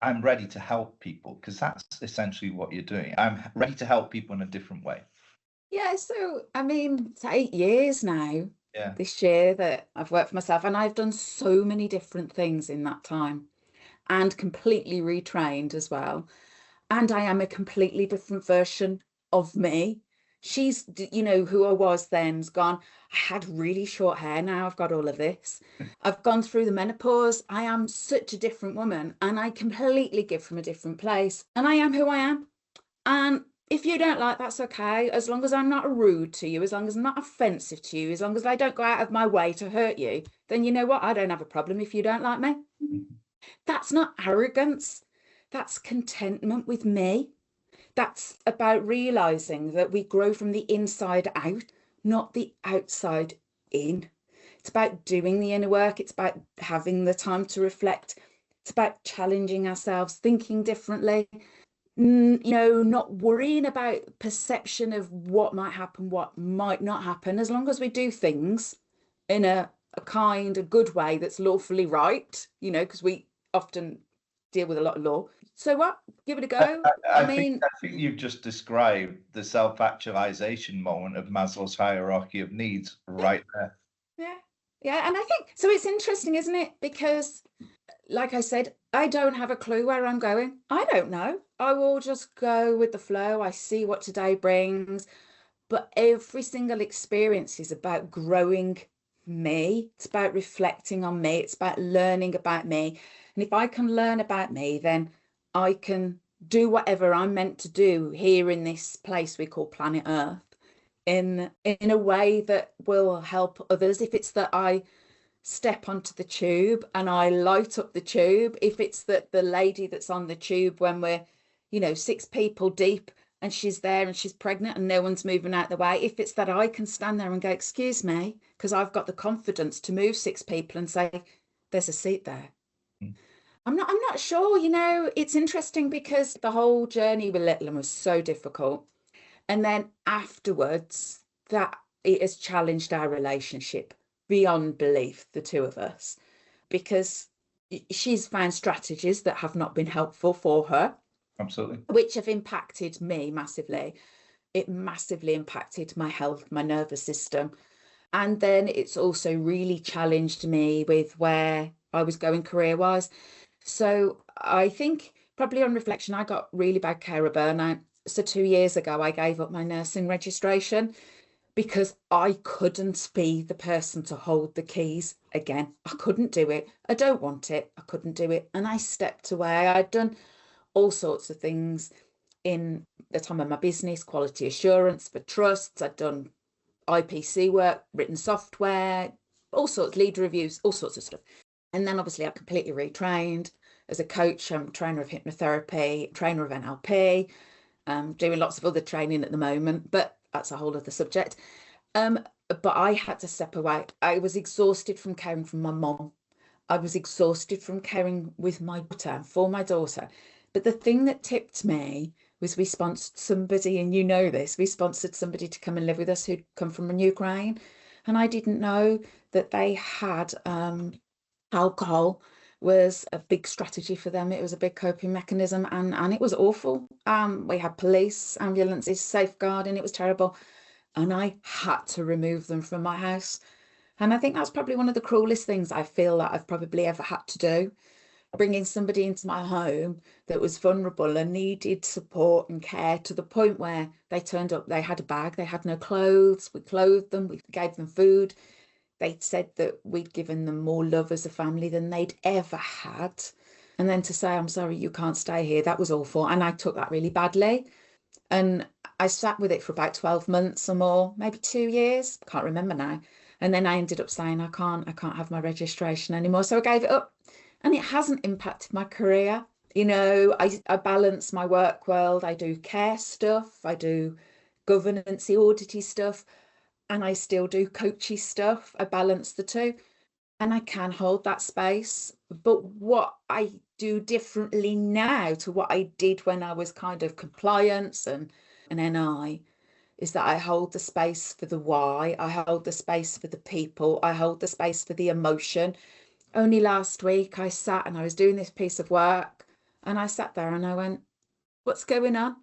I'm ready to help people, because that's essentially what you're doing. I'm ready to help people in a different way. Yeah, so I mean, it's 8 years now, Yeah. this year, that I've worked for myself, and I've done so many different things in that time and completely retrained as well. And I am a completely different version of me. She's, who I was then's gone. I had really short hair, now I've got all of this. I've gone through the menopause. I am such a different woman, and I completely give from a different place. And I am who I am. And if you don't like, that's okay. As long as I'm not rude to you, as long as I'm not offensive to you, as long as I don't go out of my way to hurt you, then you know what? I don't have a problem if you don't like me. That's not arrogance. That's contentment with me. That's about realizing that we grow from the inside out, not the outside in. It's about doing the inner work. It's about having the time to reflect. It's about challenging ourselves, thinking differently, not worrying about perception of what might happen, what might not happen, as long as we do things in a kind, a good way that's lawfully right, because we often deal with a lot of law. So what? Give it a go. I mean, I think you've just described the self-actualization moment of Maslow's hierarchy of needs right there. yeah, yeah. And I think so. It's interesting, isn't it? Because, like I said, I don't have a clue where I'm going. I don't know. I will just go with the flow. I see what today brings. But every single experience is about growing me. It's about reflecting on me. It's about learning about me. And if I can learn about me, then I can do whatever I'm meant to do here in this place we call planet Earth in a way that will help others. If it's that I step onto the tube and I light up the tube, if it's that the lady that's on the tube when we're, 6 people deep and she's there and she's pregnant and no one's moving out the way, if it's that I can stand there and go, excuse me, because I've got the confidence to move 6 people and say, there's a seat there. Mm. I'm not sure, it's interesting because the whole journey with Little was so difficult. And then afterwards, that it has challenged our relationship beyond belief, the two of us, because she's found strategies that have not been helpful for her. Absolutely. Which have impacted me massively. It massively impacted my health, my nervous system. And then it's also really challenged me with where I was going career-wise. So I think probably on reflection, I got really bad carer burnout. So 2 years ago, I gave up my nursing registration because I couldn't be the person to hold the keys again. I couldn't do it. I don't want it. I couldn't do it. And I stepped away. I'd done all sorts of things in the time of my business, quality assurance for trusts. I'd done IPC work, written software, all sorts, lead reviews, all sorts of stuff. And then obviously I completely retrained as a coach. I'm a trainer of hypnotherapy, trainer of NLP, doing lots of other training at the moment, but that's a whole other subject. But I had to step away. I was exhausted from caring for my mom. I was exhausted from caring with my daughter, for my daughter. But the thing that tipped me was we sponsored somebody, and we sponsored somebody to come and live with us who'd come from Ukraine. And I didn't know that they had alcohol was a big strategy for them. It was a big coping mechanism, and it was awful. We had police, ambulances, safeguarding. It was terrible. And I had to remove them from my house. And I think that's probably one of the cruelest things I feel that I've probably ever had to do, bringing somebody into my home that was vulnerable and needed support and care to the point where they turned up, they had a bag, they had no clothes, we clothed them, we gave them food. They said that we'd given them more love as a family than they'd ever had. And then to say, I'm sorry, you can't stay here, that was awful. And I took that really badly. And I sat with it for about 12 months or more, maybe 2 years, can't remember now. And then I ended up saying, I can't have my registration anymore. So I gave it up. And it hasn't impacted my career. You know, I balance my work world. I do care stuff. I do governance, audity stuff. And I still do coachy stuff. I balance the two. And I can hold that space. But what I do differently now to what I did when I was kind of compliance and an NI is that I hold the space for the why, I hold the space for the people, I hold the space for the emotion. Only last week I sat and I was doing this piece of work and I sat there and I went, what's going on?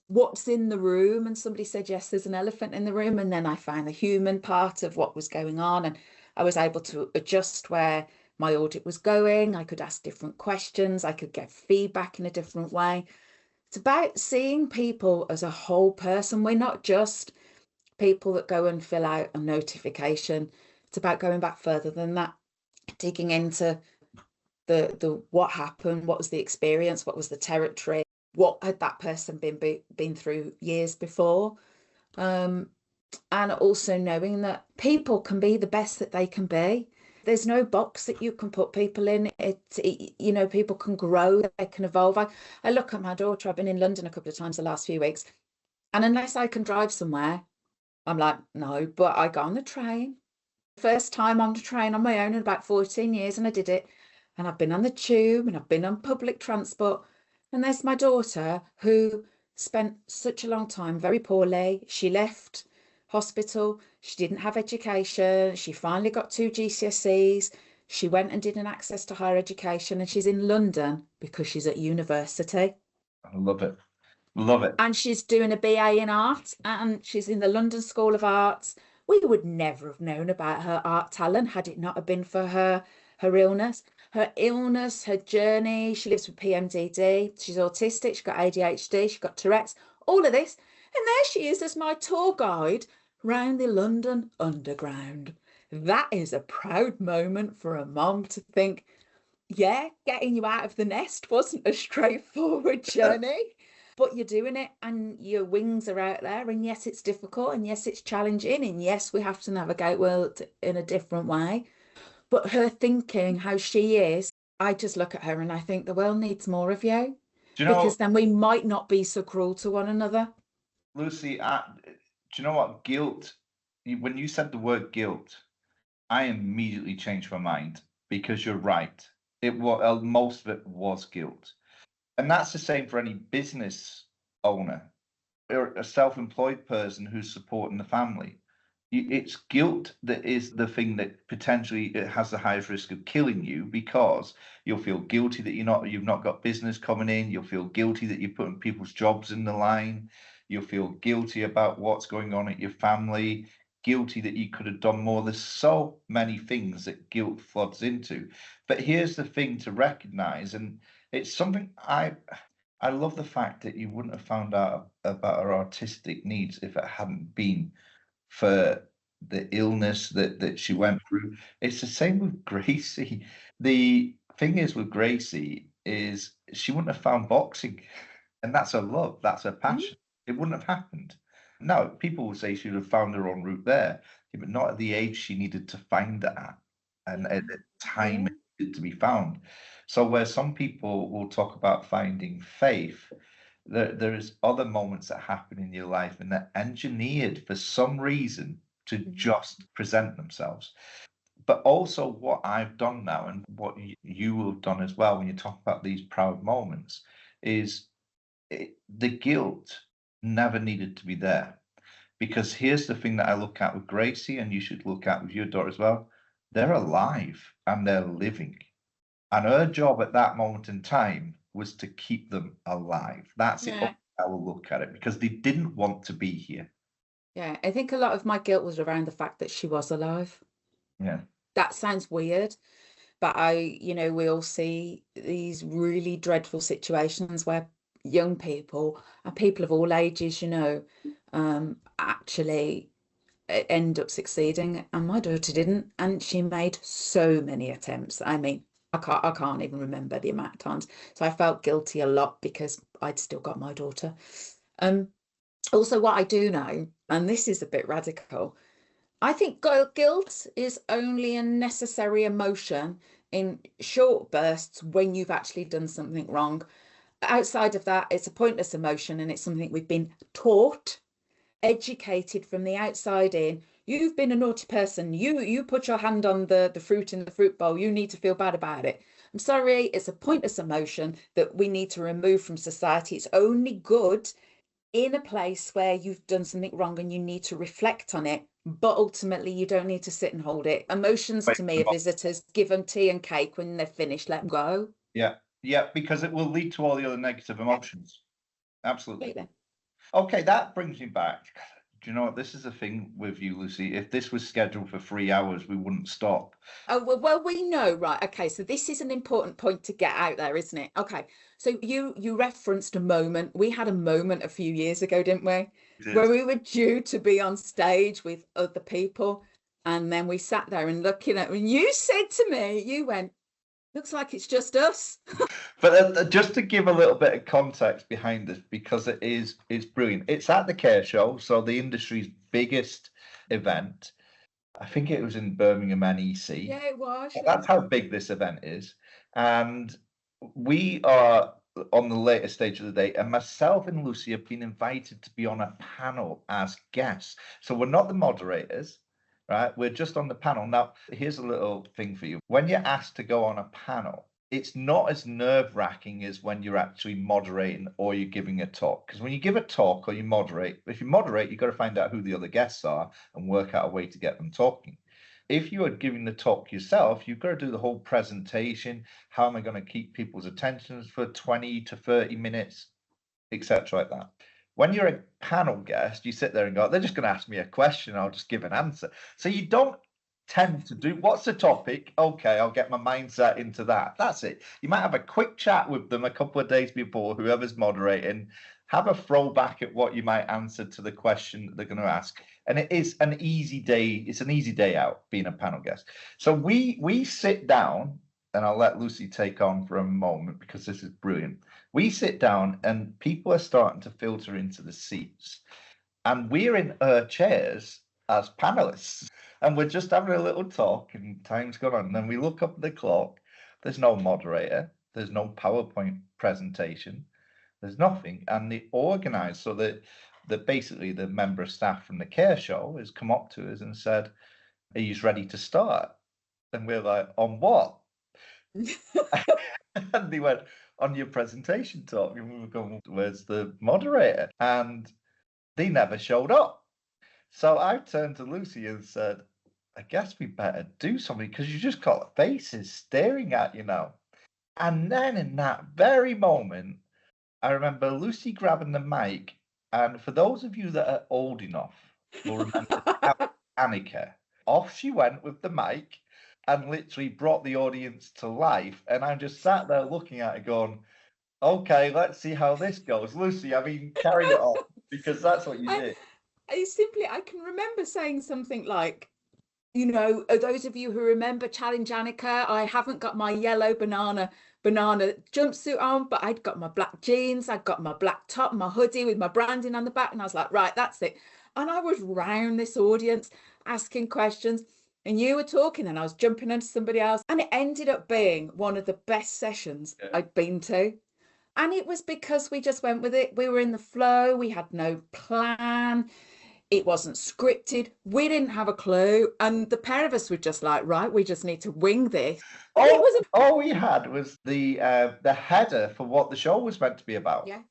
What's in the room? And somebody said, yes, there's an elephant in the room. And then I found the human part of what was going on. And I was able to adjust where my audit was going. I could ask different questions. I could get feedback in a different way. It's about seeing people as a whole person. We're not just people that go and fill out a notification. It's about going back further than that, digging into the what happened, what was the experience, what was the territory, what had that person been through years before, and also knowing that people can be the best that they can be. There's no box that you can put people in. You know, people can grow, they can evolve. I look at my daughter. I've been in London a couple of times the last few weeks, and unless I can drive somewhere, I'm like, no. But I got on the train. First time on the train on my own in about 14 years, and I did it. And I've been on the tube and I've been on public transport. And there's my daughter who spent such a long time very poorly. She left hospital. She didn't have education. She finally got 2 GCSEs. She went and did an access to higher education, and she's in London because she's at university. I love it. Love it. And she's doing a BA in art, and she's in the London School of Arts. We would never have known about her art talent had it not have been for her illness. Her illness, her journey. She lives with PMDD. She's autistic. She's got ADHD. She's got Tourette's. All of this, and there she is as my tour guide round the London Underground. That is a proud moment for a mom to think, yeah, getting you out of the nest wasn't a straightforward journey. But you're doing it and your wings are out there, and yes, it's difficult, and yes, it's challenging, and yes, we have to navigate world in a different way. But her thinking, how she is, I just look at her and I think the world needs more of you, Do you because know, then we might not be so cruel to one another. Lucy, do you know what? Guilt, when you said the word guilt, I immediately changed my mind because you're right. It was most of it was guilt. And that's the same for any business owner or a self-employed person who's supporting the family. It's guilt that is the thing that potentially it has the highest risk of killing you, because you'll feel guilty that you've not got business coming in. You'll feel guilty that you're putting people's jobs in the line. You'll feel guilty about what's going on at your family, guilty that you could have done more. There's so many things that guilt floods into. But here's the thing to recognize, and it's something I love the fact that you wouldn't have found out about her artistic needs if it hadn't been for the illness that she went through. It's the same with Gracie. The thing is with Gracie is she wouldn't have found boxing, and that's her love, that's her Mm. passion. It wouldn't have happened. Now, people will say she would have found her own route there, yeah, but not at the age she needed to find it at, and at the time Yeah. it needed to be found. So where some people will talk about finding faith, there is other moments that happen in your life and they're engineered for some reason to Mhm. just present themselves. But also what I've done now, and what you have done as well when you talk about these proud moments, is the guilt never needed to be there. Because here's the thing that I look at with Gracie, and you should look at with your daughter as well. They're alive and they're living. And her job at that moment in time was to keep them alive. That's it. Yeah. I will look at it because they didn't want to be here. Yeah. I think a lot of my guilt was around the fact that she was alive. Yeah. That sounds weird, but we all see these really dreadful situations where young people and people of all ages, actually end up succeeding. And my daughter didn't, and she made so many attempts. I mean, I can't even remember the amount of times. So I felt guilty a lot because I'd still got my daughter. Um, Also, what I do know, and this is a bit radical, I think guilt is only a necessary emotion in short bursts when you've actually done something wrong. Outside of that, it's a pointless emotion, and it's something we've been taught, educated from the outside in. You've been a naughty person. You put your hand on the fruit in the fruit bowl. You need to feel bad about it. I'm sorry, it's a pointless emotion that we need to remove from society. It's only good in a place where you've done something wrong and you need to reflect on it, but ultimately you don't need to sit and hold it. Emotions Wait, to me are visitors. Give them tea and cake when they're finished, let them go. yeah. Yeah, because it will lead to all the other negative emotions. Absolutely. Completely. Okay, that brings me back. Do you know what? This is the thing with you, Lucy. If this was scheduled for 3 hours, we wouldn't stop. Oh, well, we know, right? Okay, so this is an important point to get out there, isn't it? Okay, so you referenced a moment. We had a moment a few years ago, didn't we? It Where is. we were due to be on stage with other people, and then we sat there and looking at, and you said to me, you went, looks like it's just us. But just to give a little bit of context behind this, because it's brilliant. It's at the Care Show, so the industry's biggest event. I think it was in Birmingham NEC. Yeah, it was. Yeah. That's how big this event is. And we are on the later stage of the day, and myself and Lucy have been invited to be on a panel as guests. So we're not the moderators, right? We're just on the panel. Now, here's a little thing for you. When you're asked to go on a panel, it's not as nerve-wracking as when you're actually moderating or you're giving a talk. Because when you give a talk or you moderate, if you moderate, you've got to find out who the other guests are and work out a way to get them talking. If you are giving the talk yourself, you've got to do the whole presentation. How am I going to keep people's attentions for 20 to 30 minutes, etc. like that. When you're a panel guest, you sit there and go, they're just going to ask me a question. I'll just give an answer. So you don't tend to do, what's the topic? Okay, I'll get my mindset into that. That's it. You might have a quick chat with them a couple of days before, whoever's moderating, have a throwback at what you might answer to the question that they're going to ask. And it is an easy day. It's an easy day out being a panel guest. So we sit down, and I'll let Lucy take on for a moment because this is brilliant. We sit down and people are starting to filter into the seats, and we're in our chairs as panelists, and we're just having a little talk, and time's gone on. And then we look up at the clock. There's no moderator. There's no PowerPoint presentation. There's nothing. And the organizer, so that basically the member of staff from the Care Show has come up to us and said, "Are you ready to start?" And we're like, "On what?" And they went, "On your presentation talk." And we were going, "Where's the moderator?" And they never showed up. So I turned to Lucy and said, "I guess we better do something because you just got faces staring at you now." And then in that very moment, I remember Lucy grabbing the mic. And for those of you that are old enough, will remember Annika. Off she went with the mic and literally brought the audience to life. And I just sat there looking at it going, okay, let's see how this goes. Lucy, I mean, carry it on because that's what you did. I can remember saying something like, those of you who remember Challenge Annika, I haven't got my yellow banana jumpsuit on, but I'd got my black jeans, I'd got my black top, my hoodie with my branding on the back, and I was like, right, that's it. And I was round this audience asking questions, and you were talking, and I was jumping into somebody else, and it ended up being one of the best sessions I'd been to. And it was because we just went with it. We were in the flow. We had no plan. It wasn't scripted. We didn't have a clue. And the pair of us were just like, right, we just need to wing this. All we had was the header for what the show was meant to be about. Yeah.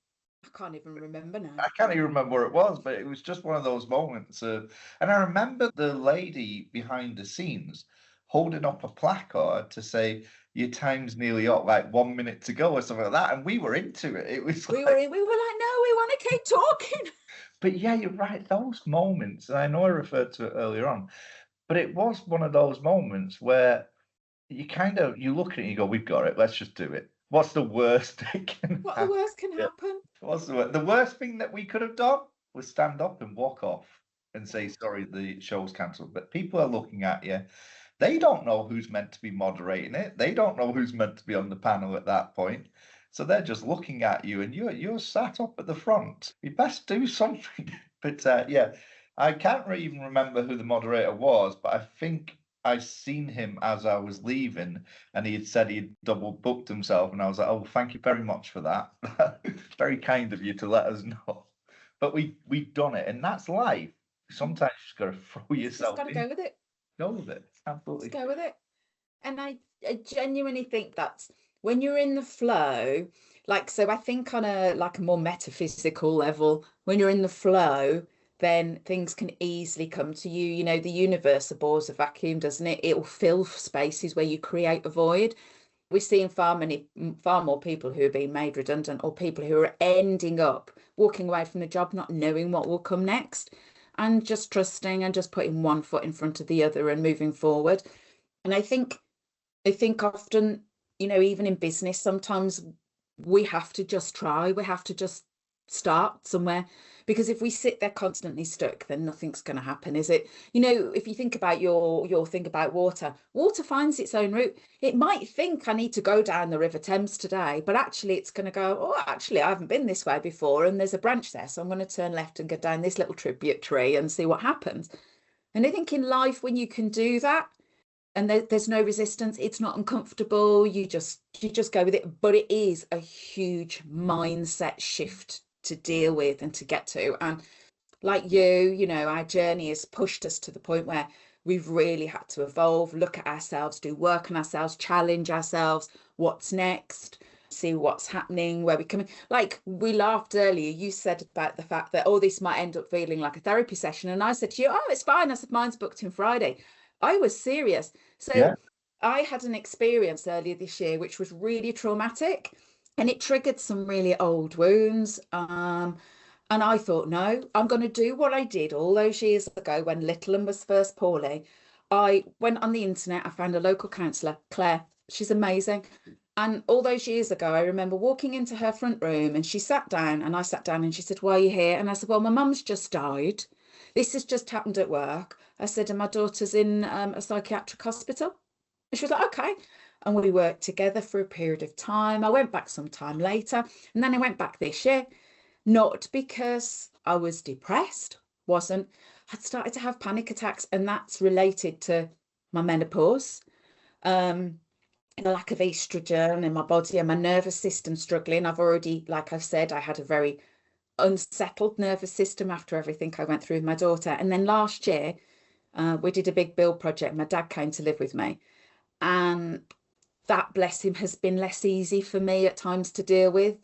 I can't even remember now. I can't even remember what it was, but it was just one of those moments. And I remember the lady behind the scenes holding up a placard to say, "Your time's nearly up, like 1 minute to go," or something like that. And we were into it. It was we were like, no, we want to keep talking. But yeah, you're right. Those moments, and I know I referred to it earlier on, But it was one of those moments where you look at it and you go, we've got it, let's just do it. What's the worst that can What the happen? worst can Yeah. happen? The worst thing that we could have done was stand up and walk off and say, sorry, the show's cancelled. But people are looking at you. They don't know who's meant to be moderating it. They don't know who's meant to be on the panel at that point. So they're just looking at you, and you're sat up at the front. You best do something. But yeah, I can't really even remember who the moderator was, but I think I seen him as I was leaving, and he had said he'd double booked himself, and I was like, "Oh, thank you very much for that. Very kind of you to let us know." But we've done it, and that's life. Sometimes you just got to throw You just yourself got to in, go with it. go with it. Just Absolutely. go with it. And I genuinely think that's when you're in the flow, like, so I think on a like a more metaphysical level, when you're in the flow, then things can easily come to you. You know, the universe abhors a vacuum, doesn't it? It will fill spaces where you create a void. We're seeing far more people who are being made redundant, or people who are ending up walking away from the job, not knowing what will come next, and just trusting and just putting one foot in front of the other and moving forward. And I think often, you know, even in business, sometimes we have to just try, we have to just start somewhere. Because if we sit there constantly stuck, then nothing's going to happen, is it? You know, if you think about your thing about water, water finds its own route. It might think I need to go down the River Thames today, but actually it's going to go, oh, actually, I haven't been this way before, and there's a branch there, so I'm going to turn left and go down this little tributary and see what happens. And I think in life, when you can do that, and there's no resistance, it's not uncomfortable, you just go with it, but it is a huge mindset shift to deal with and to get to. And like you know, our journey has pushed us to the point where we've really had to evolve, look at ourselves, do work on ourselves, challenge ourselves, what's next, see what's happening, where we're coming. Like we laughed earlier, you said about the fact that, oh, this might end up feeling like a therapy session, and I said to you, oh, it's fine. I said mine's booked in Friday. I was serious. So Yeah. I had an experience earlier this year which was really traumatic, and it triggered some really old wounds. And I thought, no, I'm going to do what I did all those years ago when Littleton was first poorly. I went on the internet, I found a local counsellor, Claire. She's amazing. And all those years ago, I remember walking into her front room, and she sat down, and I sat down, and she said, why are you here? And I said, well, my mum's just died. This has just happened at work. I said, and my daughter's in a psychiatric hospital. And she was like, okay. And we worked together for a period of time. I went back some time later, and then I went back this year, not because I was depressed, wasn't. I'd started to have panic attacks, and that's related to my menopause, the lack of estrogen in my body, and my nervous system struggling. I've already, like I've said, I had a very unsettled nervous system after everything I went through with my daughter. And then last year, we did a big build project. My dad came to live with me, and that, bless him, has been less easy for me at times to deal with,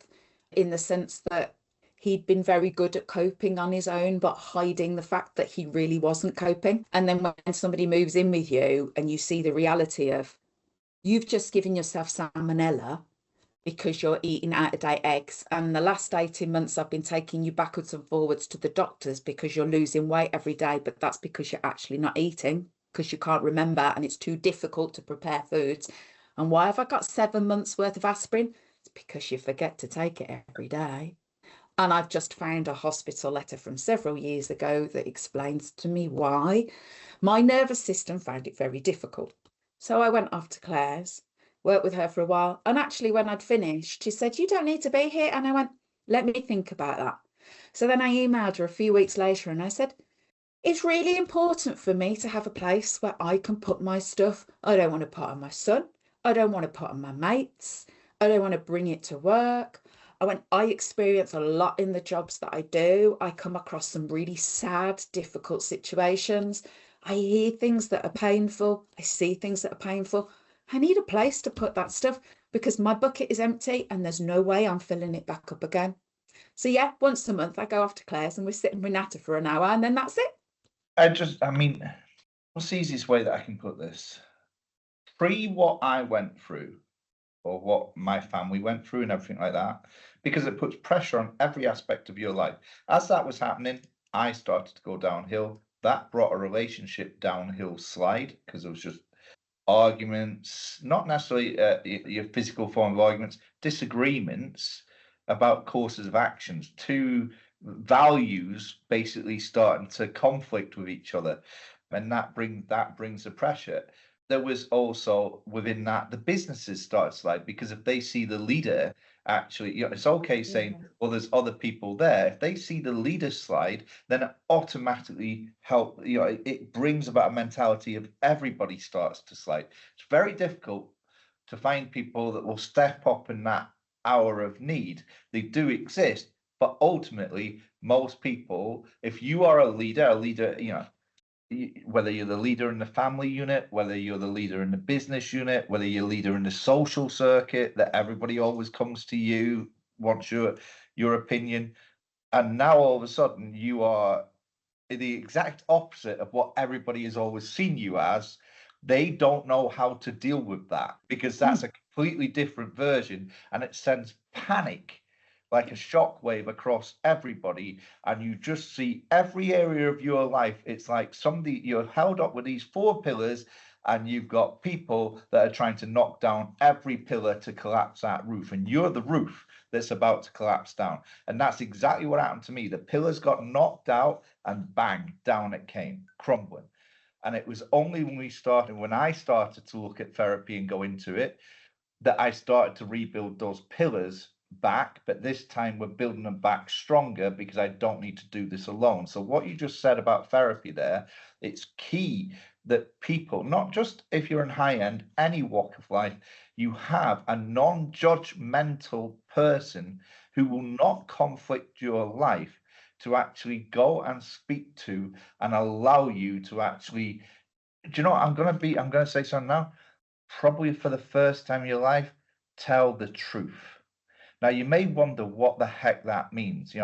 in the sense that he'd been very good at coping on his own, but hiding the fact that he really wasn't coping. And then when somebody moves in with you and you see the reality of, you've just given yourself salmonella because you're eating out of date eggs. And the last 18 months, I've been taking you backwards and forwards to the doctors because you're losing weight every day. But that's because you're actually not eating, because you can't remember and it's too difficult to prepare foods. And why have I got 7 months worth of aspirin? It's because you forget to take it every day. And I've just found a hospital letter from several years ago that explains to me why. My nervous system found it very difficult. So I went off to Claire's, worked with her for a while. And actually, when I'd finished, she said, you don't need to be here. And I went, let me think about that. So then I emailed her a few weeks later, and I said, it's really important for me to have a place where I can put my stuff. I don't want to put on my son. I don't want to put on my mates. I don't want to bring it to work. I experience a lot in the jobs that I do. I come across some really sad, difficult situations. I hear things that are painful. I see things that are painful. I need a place to put that stuff because my bucket is empty and there's no way I'm filling it back up again. So yeah, once a month I go off to Claire's and we're sitting with Nata for an hour, and then that's it. I mean, what's the easiest way that I can put this? Pre what I went through, or what my family went through and everything like that, because it puts pressure on every aspect of your life. As that was happening, I started to go downhill. that brought a relationship downhill slide because it was just arguments, not necessarily your physical form of arguments, disagreements about courses of actions, two values basically starting to conflict with each other, and that brings the pressure. There was also within that the businesses start to slide because if they see the leader actually, it's okay saying, Yeah. well, there's other people there. If they see the leader slide, then it automatically it brings about a mentality of everybody starts to slide. It's very difficult to find people that will step up in that hour of need. They do exist, but ultimately, most people, if you are a leader, whether you're the leader in the family unit, whether you're the leader in the business unit, whether you're leader in the social circuit, that everybody always comes to you, wants your opinion, and now all of a sudden you are the exact opposite of what everybody has always seen you as. They don't know how to deal with that because that's a completely different version and it sends panic like a shockwave across everybody. And you just see every area of your life. It's like somebody you're held up with these four pillars and you've got people that are trying to knock down every pillar to collapse that roof. And you're the roof that's about to collapse down. And that's exactly what happened to me. The pillars got knocked out and bang, down it came, crumbling. And it was only when I started to look at therapy and go into it, that I started to rebuild those pillars back. But this time we're building them back stronger because I don't need to do this alone. So what you just said about therapy there, it's key that people, not just if you're in high end, any walk of life, you have a non-judgmental person who will not conflict your life to actually go and speak to and allow you to actually, do you know what I'm gonna say something now, probably for the first time in your life, tell the truth. Now you may wonder what the heck that means.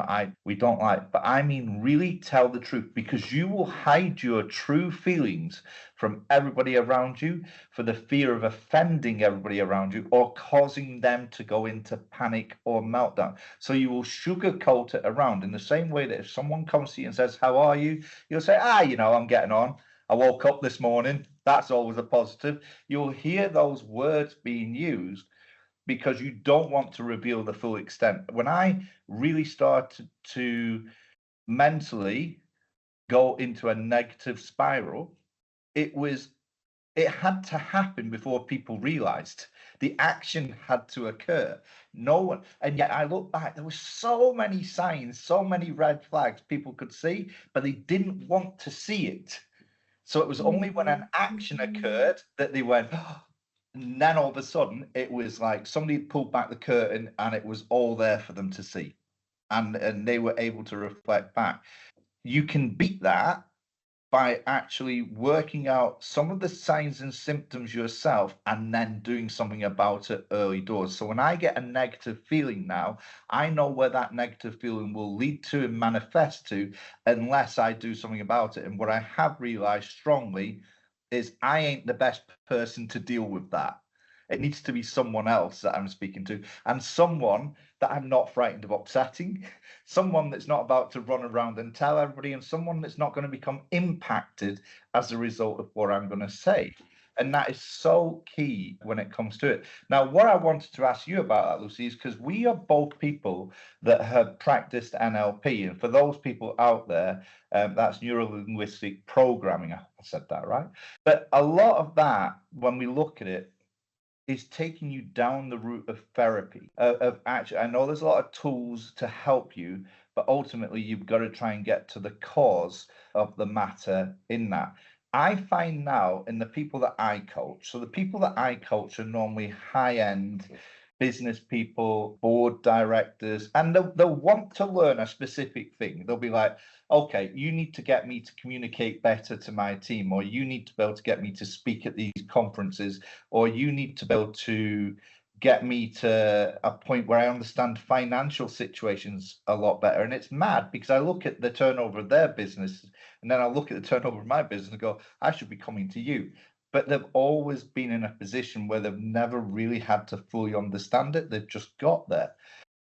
We don't like, but I mean really tell the truth because you will hide your true feelings from everybody around you for the fear of offending everybody around you or causing them to go into panic or meltdown. So you will sugarcoat it around in the same way that if someone comes to you and says, "How are you?" You'll say, I'm getting on. I woke up this morning. That's always a positive. You'll hear those words being used because you don't want to reveal the full extent. When I really started to mentally go into a negative spiral, it was it had to happen before people realized. The action had to occur. No one, and yet I look back, there were so many signs, so many red flags people could see, but they didn't want to see it. So it was only when an action occurred that they went, and then all of a sudden it was like somebody pulled back the curtain and it was all there for them to see. And they were able to reflect back. You can beat that by actually working out some of the signs and symptoms yourself and then doing something about it early doors. So when I get a negative feeling now, I know where that negative feeling will lead to and manifest to unless I do something about it. And what I have realized strongly is I ain't the best person to deal with that. It needs to be someone else that I'm speaking to and someone that I'm not frightened of upsetting, someone that's not about to run around and tell everybody, and someone that's not going to become impacted as a result of what I'm going to say. And that is so key when it comes to it. Now, what I wanted to ask you about that, Lucy, is because we are both people that have practiced NLP. And for those people out there, that's neuro linguistic programming. I said that right. But a lot of that, when we look at it, is taking you down the route of therapy. Of actually, I know there's a lot of tools to help you, but ultimately you've got to try and get to the cause of the matter in that. I find now in the people that I coach, so the people that I coach are normally high end business people, board directors, and they'll want to learn a specific thing. They'll be like, okay, you need to get me to communicate better to my team, or you need to be able to get me to speak at these conferences, or you need to be able to get me to a point where I understand financial situations a lot better. And it's mad because I look at the turnover of their business and then I look at the turnover of my business and go, I should be coming to you. But they've always been in a position where they've never really had to fully understand it. They've just got there.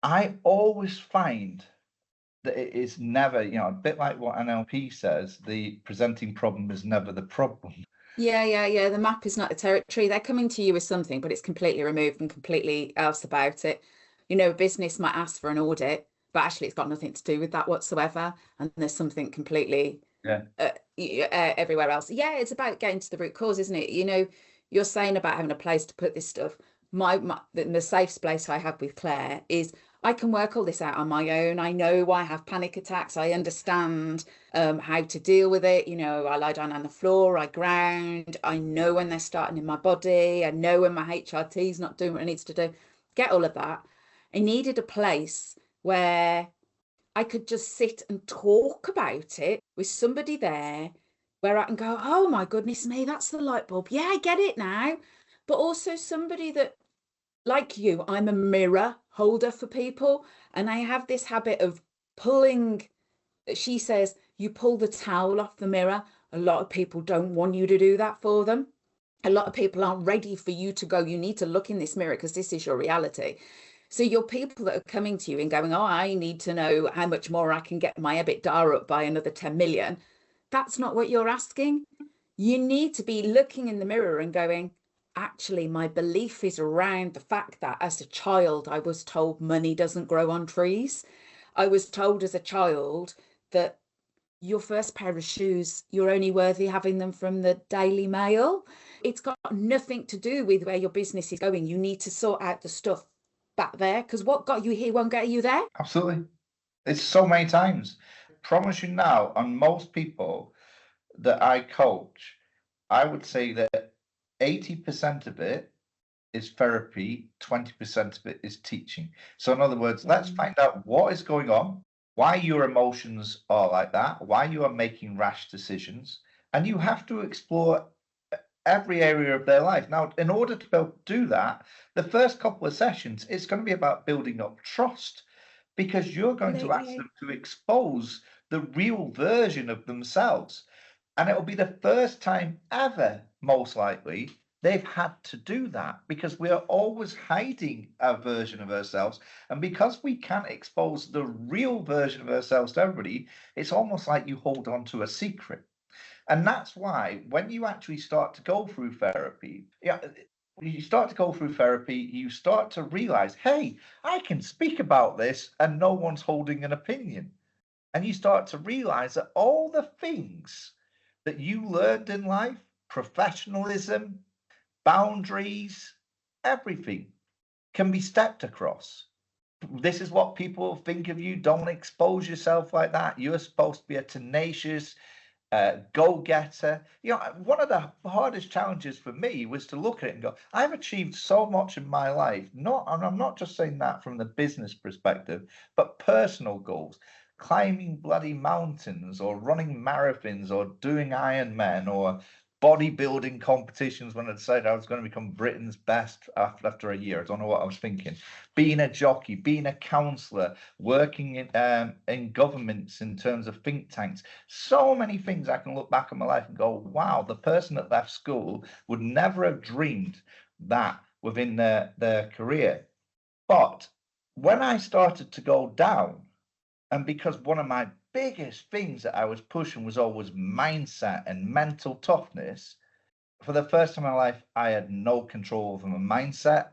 I always find that it is never, a bit like what NLP says, the presenting problem is never the problem. Yeah. The map is not the territory. They're coming to you with something, but it's completely removed and completely else about it. A business might ask for an audit, but actually it's got nothing to do with that whatsoever. And there's something completely Yeah. everywhere else. Yeah, it's about getting to the root cause, isn't it? You're saying about having a place to put this stuff. The safe space I have with Claire is I can work all this out on my own. I know I have panic attacks. I understand how to deal with it. I lie down on the floor, I ground. I know when they're starting in my body. I know when my HRT is not doing what it needs to do. Get all of that. I needed a place where I could just sit and talk about it with somebody there where I can go, oh my goodness me, that's the light bulb. Yeah, I get it now. But also somebody that, like you, I'm a mirror holder for people. And I have this habit of pulling, she says, you pull the towel off the mirror. A lot of people don't want you to do that for them. A lot of people aren't ready for you to go, you need to look in this mirror because this is your reality. So your people that are coming to you and going, oh, I need to know how much more I can get my EBITDA up by another 10 million. That's not what you're asking. You need to be looking in the mirror and going, actually, my belief is around the fact that as a child, I was told money doesn't grow on trees. I was told as a child that your first pair of shoes, you're only worthy having them from the Daily Mail. It's got nothing to do with where your business is going. You need to sort out the stuff back there because what got you here won't get you there. Absolutely. It's so many times. Promise you now, on most people that I coach, I would say that 80% of it is therapy, 20% of it is teaching. So in other words, let's find out what is going on, why your emotions are like that, why you are making rash decisions, and you have to explore every area of their life. Now, in order to be able to do that, the first couple of sessions, it's going to be about building up trust because you're going to ask them to expose the real version of themselves. And it'll be the first time ever, most likely, they've had to do that because we are always hiding a version of ourselves. And because we can't expose the real version of ourselves to everybody, it's almost like you hold on to a secret. And that's why when you actually start to go through therapy, you start to go through therapy, you start to realize, hey, I can speak about this and no one's holding an opinion. And you start to realize that all the things that you learned in life, professionalism, boundaries, everything can be stepped across. This is what people think of you. Don't expose yourself like that. You're supposed to be a tenacious, go-getter. One of the hardest challenges for me was to look at it and go, I've achieved so much in my life. And I'm not just saying that from the business perspective, but personal goals. Climbing bloody mountains or running marathons or doing Ironman or bodybuilding competitions when I decided I was going to become Britain's best after a year. I don't know what I was thinking. Being a jockey, being a counsellor, working in governments in terms of think tanks. So many things I can look back on my life and go, wow, the person that left school would never have dreamed that within their career. But when I started to go down, and because one of my biggest things that I was pushing was always mindset and mental toughness, for the first time in my life, I had no control over my mindset,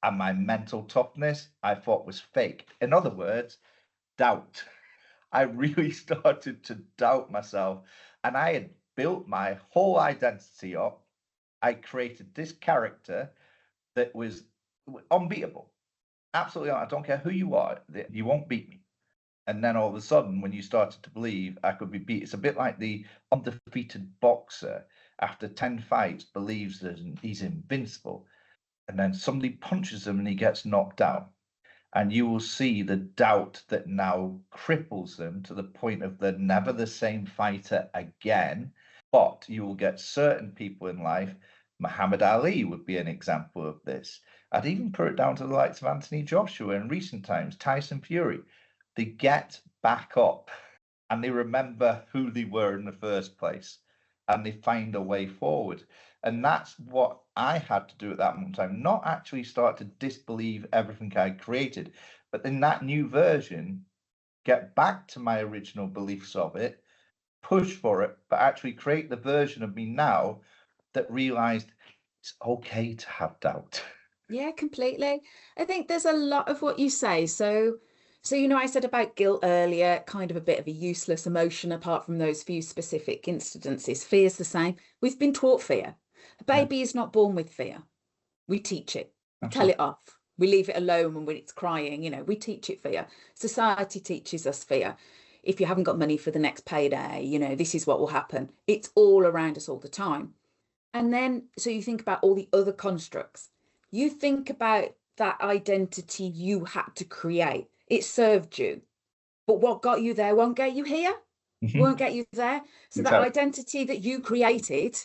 and my mental toughness I thought was fake. In other words, doubt. I really started to doubt myself, and I had built my whole identity up. I created this character that was unbeatable. Absolutely, I don't care who you are, you won't beat me. And then all of a sudden, when you started to believe I could be beat, it's a bit like the undefeated boxer after 10 fights believes that he's invincible. And then somebody punches him and he gets knocked out. And you will see the doubt that now cripples them to the point of they're never the same fighter again. But you will get certain people in life. Muhammad Ali would be an example of this. I'd even put it down to the likes of Anthony Joshua in recent times, Tyson Fury. They get back up and they remember who they were in the first place and they find a way forward. And that's what I had to do at that moment in time, not actually start to disbelieve everything I created, but in that new version, get back to my original beliefs of it, push for it, but actually create the version of me now that realized it's okay to have doubt. Yeah, completely. I think there's a lot of what you say. So I said about guilt earlier, kind of a bit of a useless emotion apart from those few specific incidences. Fear's the same. We've been taught fear. A Yeah, baby is not born with fear. We teach it. We tell absolutely. it off. We leave it alone when it's crying. We teach it fear. Society teaches us fear. If you haven't got money for the next payday, this is what will happen. It's all around us all the time. And then, so you think about all the other constructs. You think about that identity you had to create. It served you, but what got you there won't get you here, won't Mhm. get you there. So that Exactly. identity that you created,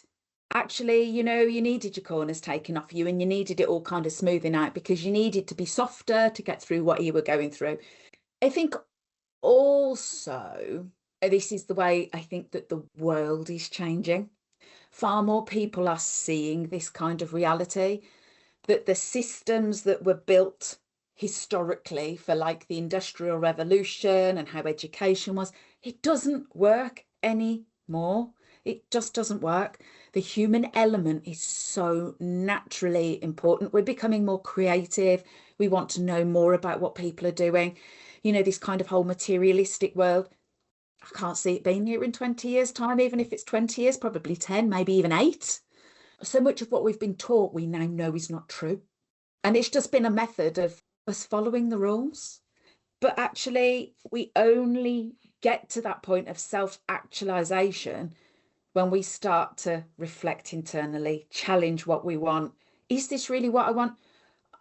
actually, you needed your corners taken off you and you needed it all kind of smoothing out because you needed to be softer to get through what you were going through. I think also, this is the way I think that the world is changing. Far more people are seeing this kind of reality, that the systems that were built historically for like the Industrial Revolution and how education was, it doesn't work anymore. It just doesn't work. The human element is so naturally important. We're becoming more creative. We want to know more about what people are doing. This kind of whole materialistic world. I can't see it being here in 20 years' time, even if it's 20 years, probably 10, maybe even 8. So much of what we've been taught, we now know is not true. And it's just been a method of us following the rules. But actually, we only get to that point of self actualization when we start to reflect internally, challenge what we want. Is this really what I want?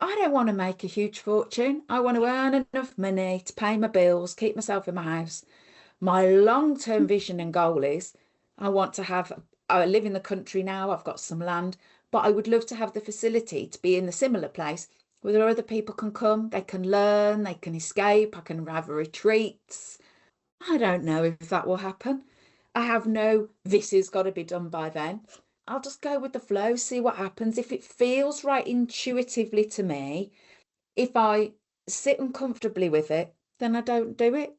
I don't want to make a huge fortune. I want to earn enough money to pay my bills, keep myself in my house. My long-term vision and goal is I live in the country now, I've got some land, but I would love to have the facility to be in a similar place where other people can come, they can learn, they can escape, I can have retreats. I don't know if that will happen. I have no, this has got to be done by then. I'll just go with the flow, see what happens. If it feels right intuitively to me, if I sit uncomfortably with it, then I don't do it.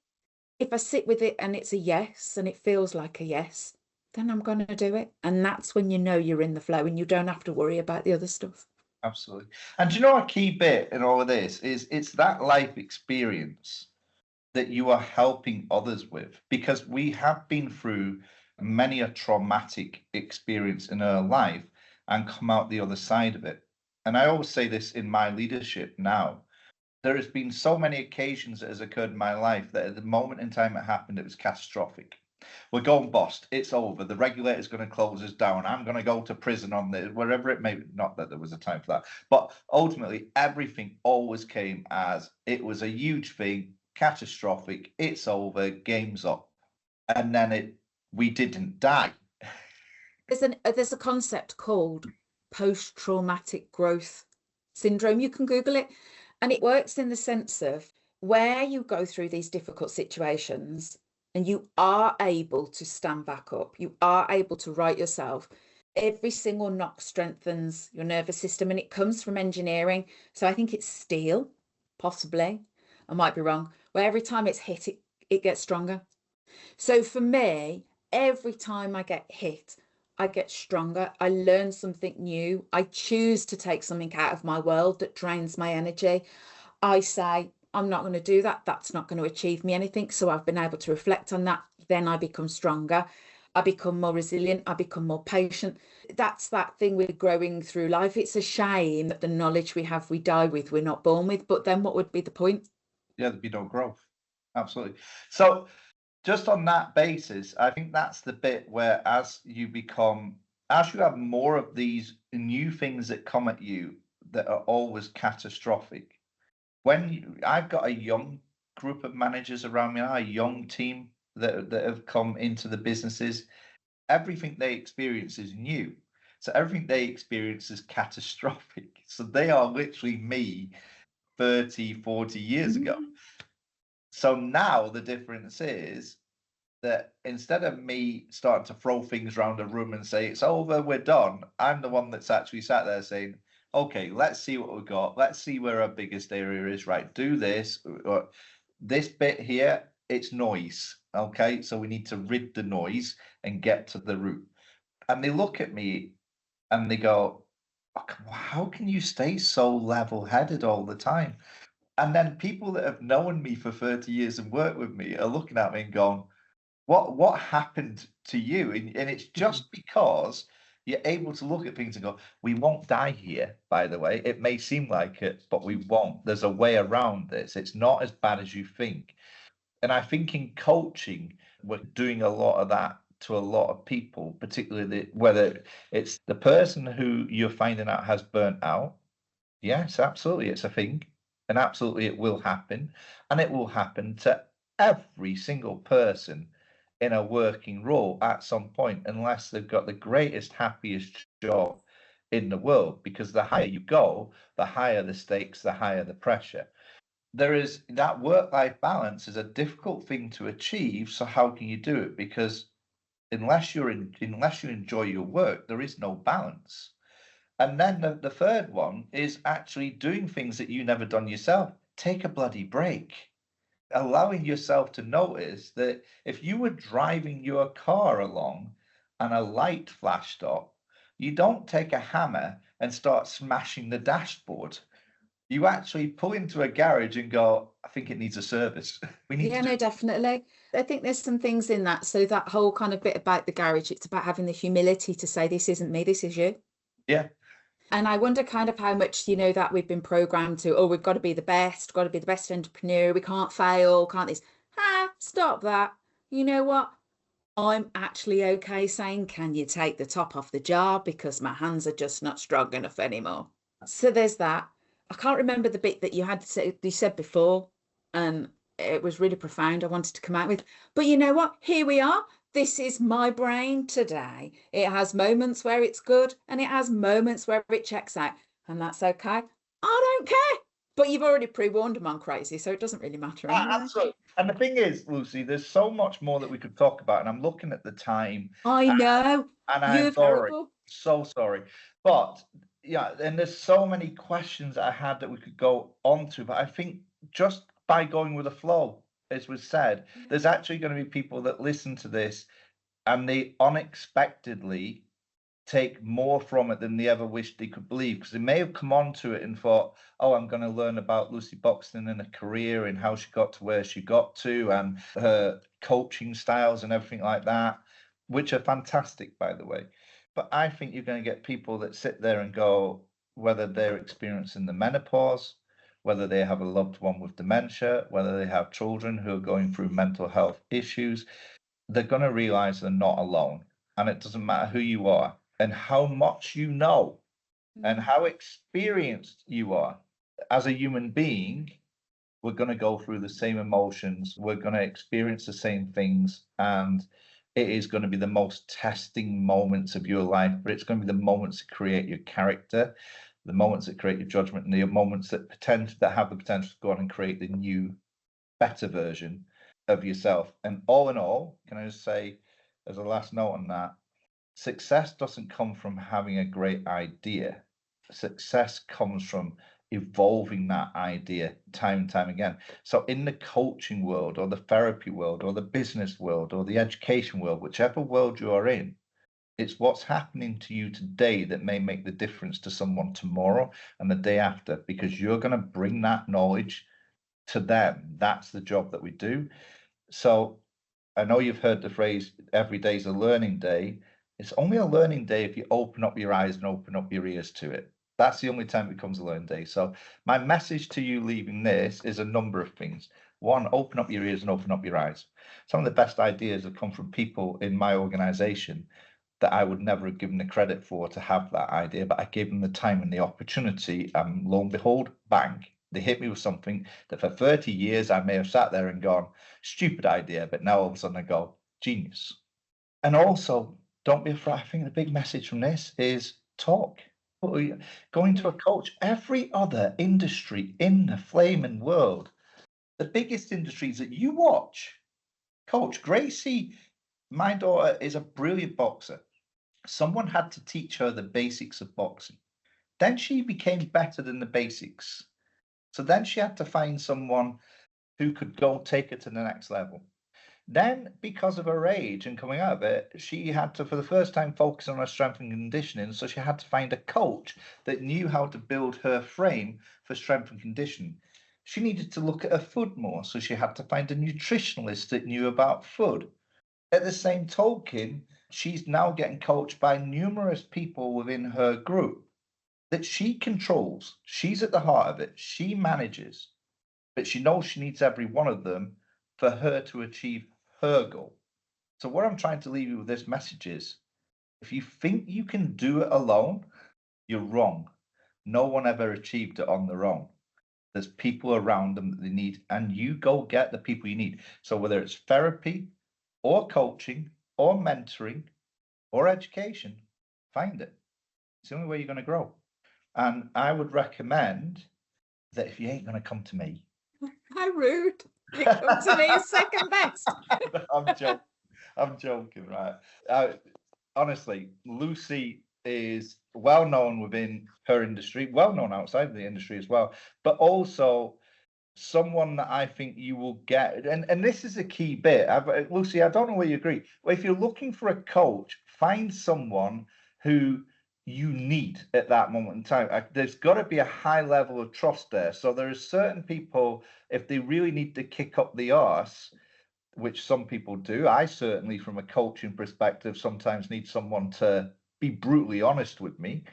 If I sit with it and it's a yes and it feels like a yes, then I'm going to do it. And that's when you know you're in the flow and you don't have to worry about the other stuff. Absolutely. And do you know a key bit in all of this is it's that life experience that you are helping others with because we have been through many a traumatic experience in our life and come out the other side of it. And I always say this in my leadership now. There has been so many occasions that has occurred in my life that at the moment in time it happened, it was catastrophic. We're going bust. It's over. The regulator's going to close us down. I'm going to go to prison on the wherever it may. Not that there was a time for that, but ultimately everything always came as it was a huge thing, catastrophic. It's over. Game's up. And then we didn't die. There's a concept called post-traumatic growth syndrome. You can Google it, and it works in the sense of where you go through these difficult situations and you are able to stand back up, you are able to right yourself. Every single knock strengthens your nervous system, and it comes from engineering. So I think it's steel, possibly. I might be wrong. Where every time it's hit, it gets stronger. So for me, every time I get hit, I get stronger. I learn something new. I choose to take something out of my world that drains my energy. I say, I'm not going to do that. That's not going to achieve me anything. So I've been able to reflect on that. Then I become stronger. I become more resilient. I become more patient. That's that thing with growing through life. It's a shame that the knowledge we have, we die with, we're not born with. But then what would be the point? Yeah, there'd be no growth. Absolutely. So just on that basis, I think that's the bit where as you have more of these new things that come at you that are always catastrophic. I've got a young group of managers around me, a young team that have come into the businesses, everything they experience is new. So everything they experience is catastrophic. So they are literally me 30, 40 years ago. Mm. So now the difference is that instead of me starting to throw things around the room and say, it's over, we're done, I'm the one that's actually sat there saying, okay, let's see what we've got. Let's see where our biggest area is. Right, do this. Or this bit here, it's noise. Okay, so we need to rid the noise and get to the root. And they look at me and they go, "Oh, how can you stay so level-headed all the time?" And then people that have known me for 30 years and worked with me are looking at me and going, what happened to you? And it's Mhm. just because you're able to look at things and go, we won't die here, by the way. It may seem like it, but we won't. There's a way around this. It's not as bad as you think. And I think in coaching, we're doing a lot of that to a lot of people, particularly whether it's the person who you're finding out has burnt out. Yes, absolutely. It's a thing. And absolutely it will happen. And it will happen to every single person in a working role at some point, unless they've got the greatest, happiest job in the world. Because the higher you go, the higher the stakes, the higher the pressure. There is that work-life balance is a difficult thing to achieve. So how can you do it? Because unless you enjoy your work, there is no balance. And then the third one is actually doing things that you never done yourself. Take a bloody break. Allowing yourself to notice that if you were driving your car along and a light flashed up, you don't take a hammer and start smashing the dashboard. You actually pull into a garage and go, I think it needs a service. We need to Yeah, do. no, definitely. I think there's some things in that. So that whole kind of bit about the garage, it's about having the humility to say, this isn't me, this is you. Yeah. And I wonder kind of how much, that we've been programmed to, oh, we've got to be the best, got to be the best entrepreneur, we can't fail, can't this. Stop that. You know what? I'm actually okay saying, can you take the top off the jar? Because my hands are just not strong enough anymore. So there's that. I can't remember the bit that you said before, and it was really profound. I wanted to come out with, but you know what? Here we are. This is my brain today. It has moments where it's good and it has moments where it checks out, and that's okay. I don't care. But you've already pre-warned them on crazy, so it doesn't really matter anyway. Absolutely. And the thing is, Lucy, there's so much more that we could talk about. And I'm looking at the time. I know. And I'm You're sorry, terrible. so sorry. But yeah, and there's so many questions I had that we could go on to, but I think just by going with the flow, as was said, there's actually going to be people that listen to this and they unexpectedly take more from it than they ever wished they could believe because they may have come onto it and thought, oh, I'm going to learn about Lucy Buxton and her career and how she got to where she got to and her coaching styles and everything like that, which are fantastic, by the way. But I think you're going to get people that sit there and go, whether they're experiencing the menopause, whether they have a loved one with dementia, whether they have children who are going through mental health issues, they're going to realize they're not alone. And it doesn't matter who you are and how much you know and Mm. how experienced you are. As a human being, we're going to go through the same emotions, we're going to experience the same things. And it is going to be the most testing moments of your life, but it's going to be the moments that create your character, the moments that create your judgment, and the moments that have the potential to go on and create the new better version of yourself. And all in all, can I just say, as a last note on that, success doesn't come from having a great idea. Success comes from evolving that idea time and time again. So, in the coaching world, or the therapy world, or the business world, or the education world, whichever world you are in, it's what's happening to you today that may make the difference to someone tomorrow and the day after, because you're going to bring that knowledge to them. That's the job that we do. So I know you've heard the phrase every day's a learning day. It's only a learning day if you open up your eyes and open up your ears to it. That's the only time it becomes a learning day. So my message to you leaving this is a number of things. One, open up your ears and open up your eyes. Some of the best ideas have come from people in my organization that I would never have given the credit for to have that idea, but I gave them the time and the opportunity. And lo and behold, bang, they hit me with something that for 30 years I may have sat there and gone, stupid idea, but now all of a sudden I go, genius. And also, don't be afraid. I think the big message from this is talk. Going to a Yeah. coach, every other industry in the flaming world, the biggest industries that you watch, Coach Gracie, my daughter is a brilliant boxer. Someone had to teach her the basics of boxing. Then she became better than the basics. So then she had to find someone who could go take her to the next level. Then, because of her age and coming out of it, she had to, for the first time, focus on her strength and conditioning. So she had to find a coach that knew how to build her frame for strength and conditioning. She needed to look at her food more. So she had to find a nutritionalist that knew about food. At the same token, she's now getting coached by numerous people within her group that she controls. She's at the heart of it. She manages, but she knows she needs every one of them for her to achieve her goal. So what I'm trying to leave you with this message is, if you think you can do it alone, you're wrong. No one ever achieved it on their own. There's people around them that they need, and you go get the people you need. So whether it's therapy or coaching or mentoring or education, find it. It's the only way you're going to grow. And I would recommend that if you ain't going to come to me. How rude. You come to me as second best. I'm joking, right? Honestly, Lucy is well known within her industry, well known outside of the industry as well, but also someone that I think you will get. And this is a key bit. Lucy, I don't know whether you agree. If you're looking for a coach, find someone who you need at that moment in time. There's got to be a high level of trust there. So there are certain people, if they really need to kick up the arse, which some people do. I certainly, from a coaching perspective, sometimes need someone to be brutally honest with me.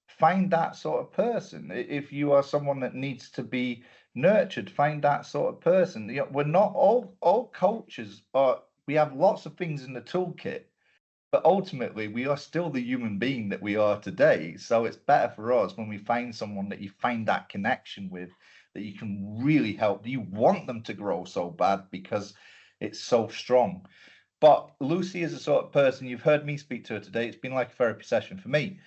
Find that sort of person. If you are someone that needs to be nurtured, find that sort of person. We're not all coaches are. We have lots of things in the toolkit, but ultimately we are still the human being that we are today. So it's better for us when we find someone that you find that connection with, that you can really help. You want them to grow so bad because it's so strong. But Lucy is the sort of person, you've heard me speak to her today. It's been like a therapy session for me,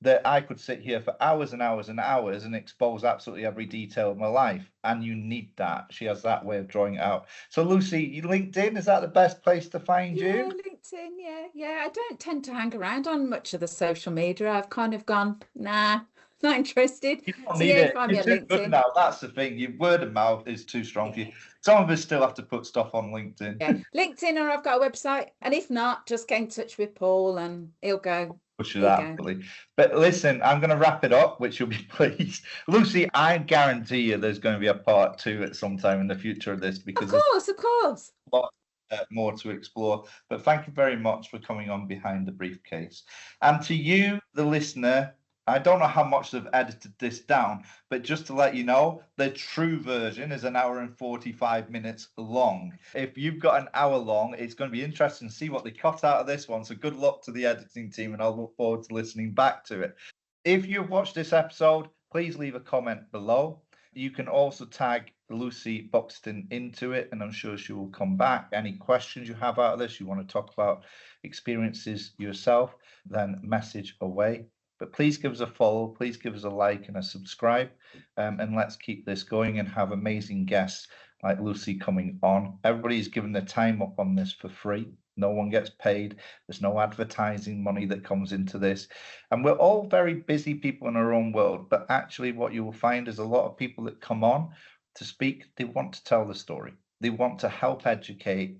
that I could sit here for hours and hours and hours and expose absolutely every detail of my life. And you need that. She has that way of drawing it out. So Lucy, LinkedIn, is that the best place to find you? LinkedIn, yeah. I don't tend to hang around on much of the social media. I've kind of gone, nah, not interested. You don't need it. You're too good now. That's the thing. Your word of mouth is too strong for you. Some of us still have to put stuff on LinkedIn. Yeah, LinkedIn, or I've got a website. And if not, just get in touch with Paul and he'll go. Push that. But listen, I'm going to wrap it up, which you'll be pleased. Lucy, I guarantee you there's going to be a part 2 at some time in the future of this, because of course. A lot more to explore. But thank you very much for coming on Behind the Briefcase. And to you, the listener, I don't know how much they've edited this down, but just to let you know, the true version is 1 hour and 45 minutes long. If you've got 1 hour long, it's going to be interesting to see what they cut out of this one. So good luck to the editing team, and I'll look forward to listening back to it. If you've watched this episode, please leave a comment below. You can also tag Lucy Buxton into it, and I'm sure she will come back. Any questions you have out of this, you want to talk about experiences yourself, then message away. But please give us a follow, please give us a like and a subscribe, and let's keep this going and have amazing guests like Lucy coming on. Everybody's given their time up on this for free. No one gets paid. There's no advertising money that comes into this. And we're all very busy people in our own world. But actually what you will find is a lot of people that come on to speak, they want to tell the story. They want to help educate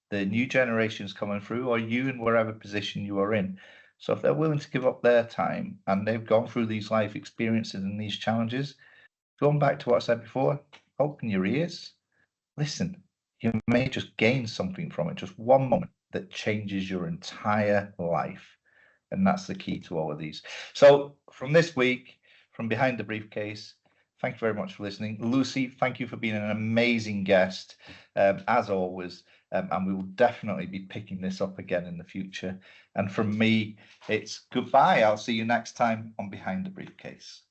the new generations coming through, or you in wherever position you are in. So if they're willing to give up their time and they've gone through these life experiences and these challenges, going back to what I said before, open your ears, listen. You may just gain something from it, just one moment that changes your entire life. And that's the key to all of these. So from this week, from Behind the Briefcase, thank you very much for listening. Lucy, thank you for being an amazing guest, as always. And we will definitely be picking this up again in the future. And from me, it's goodbye. I'll see you next time on Behind the Briefcase.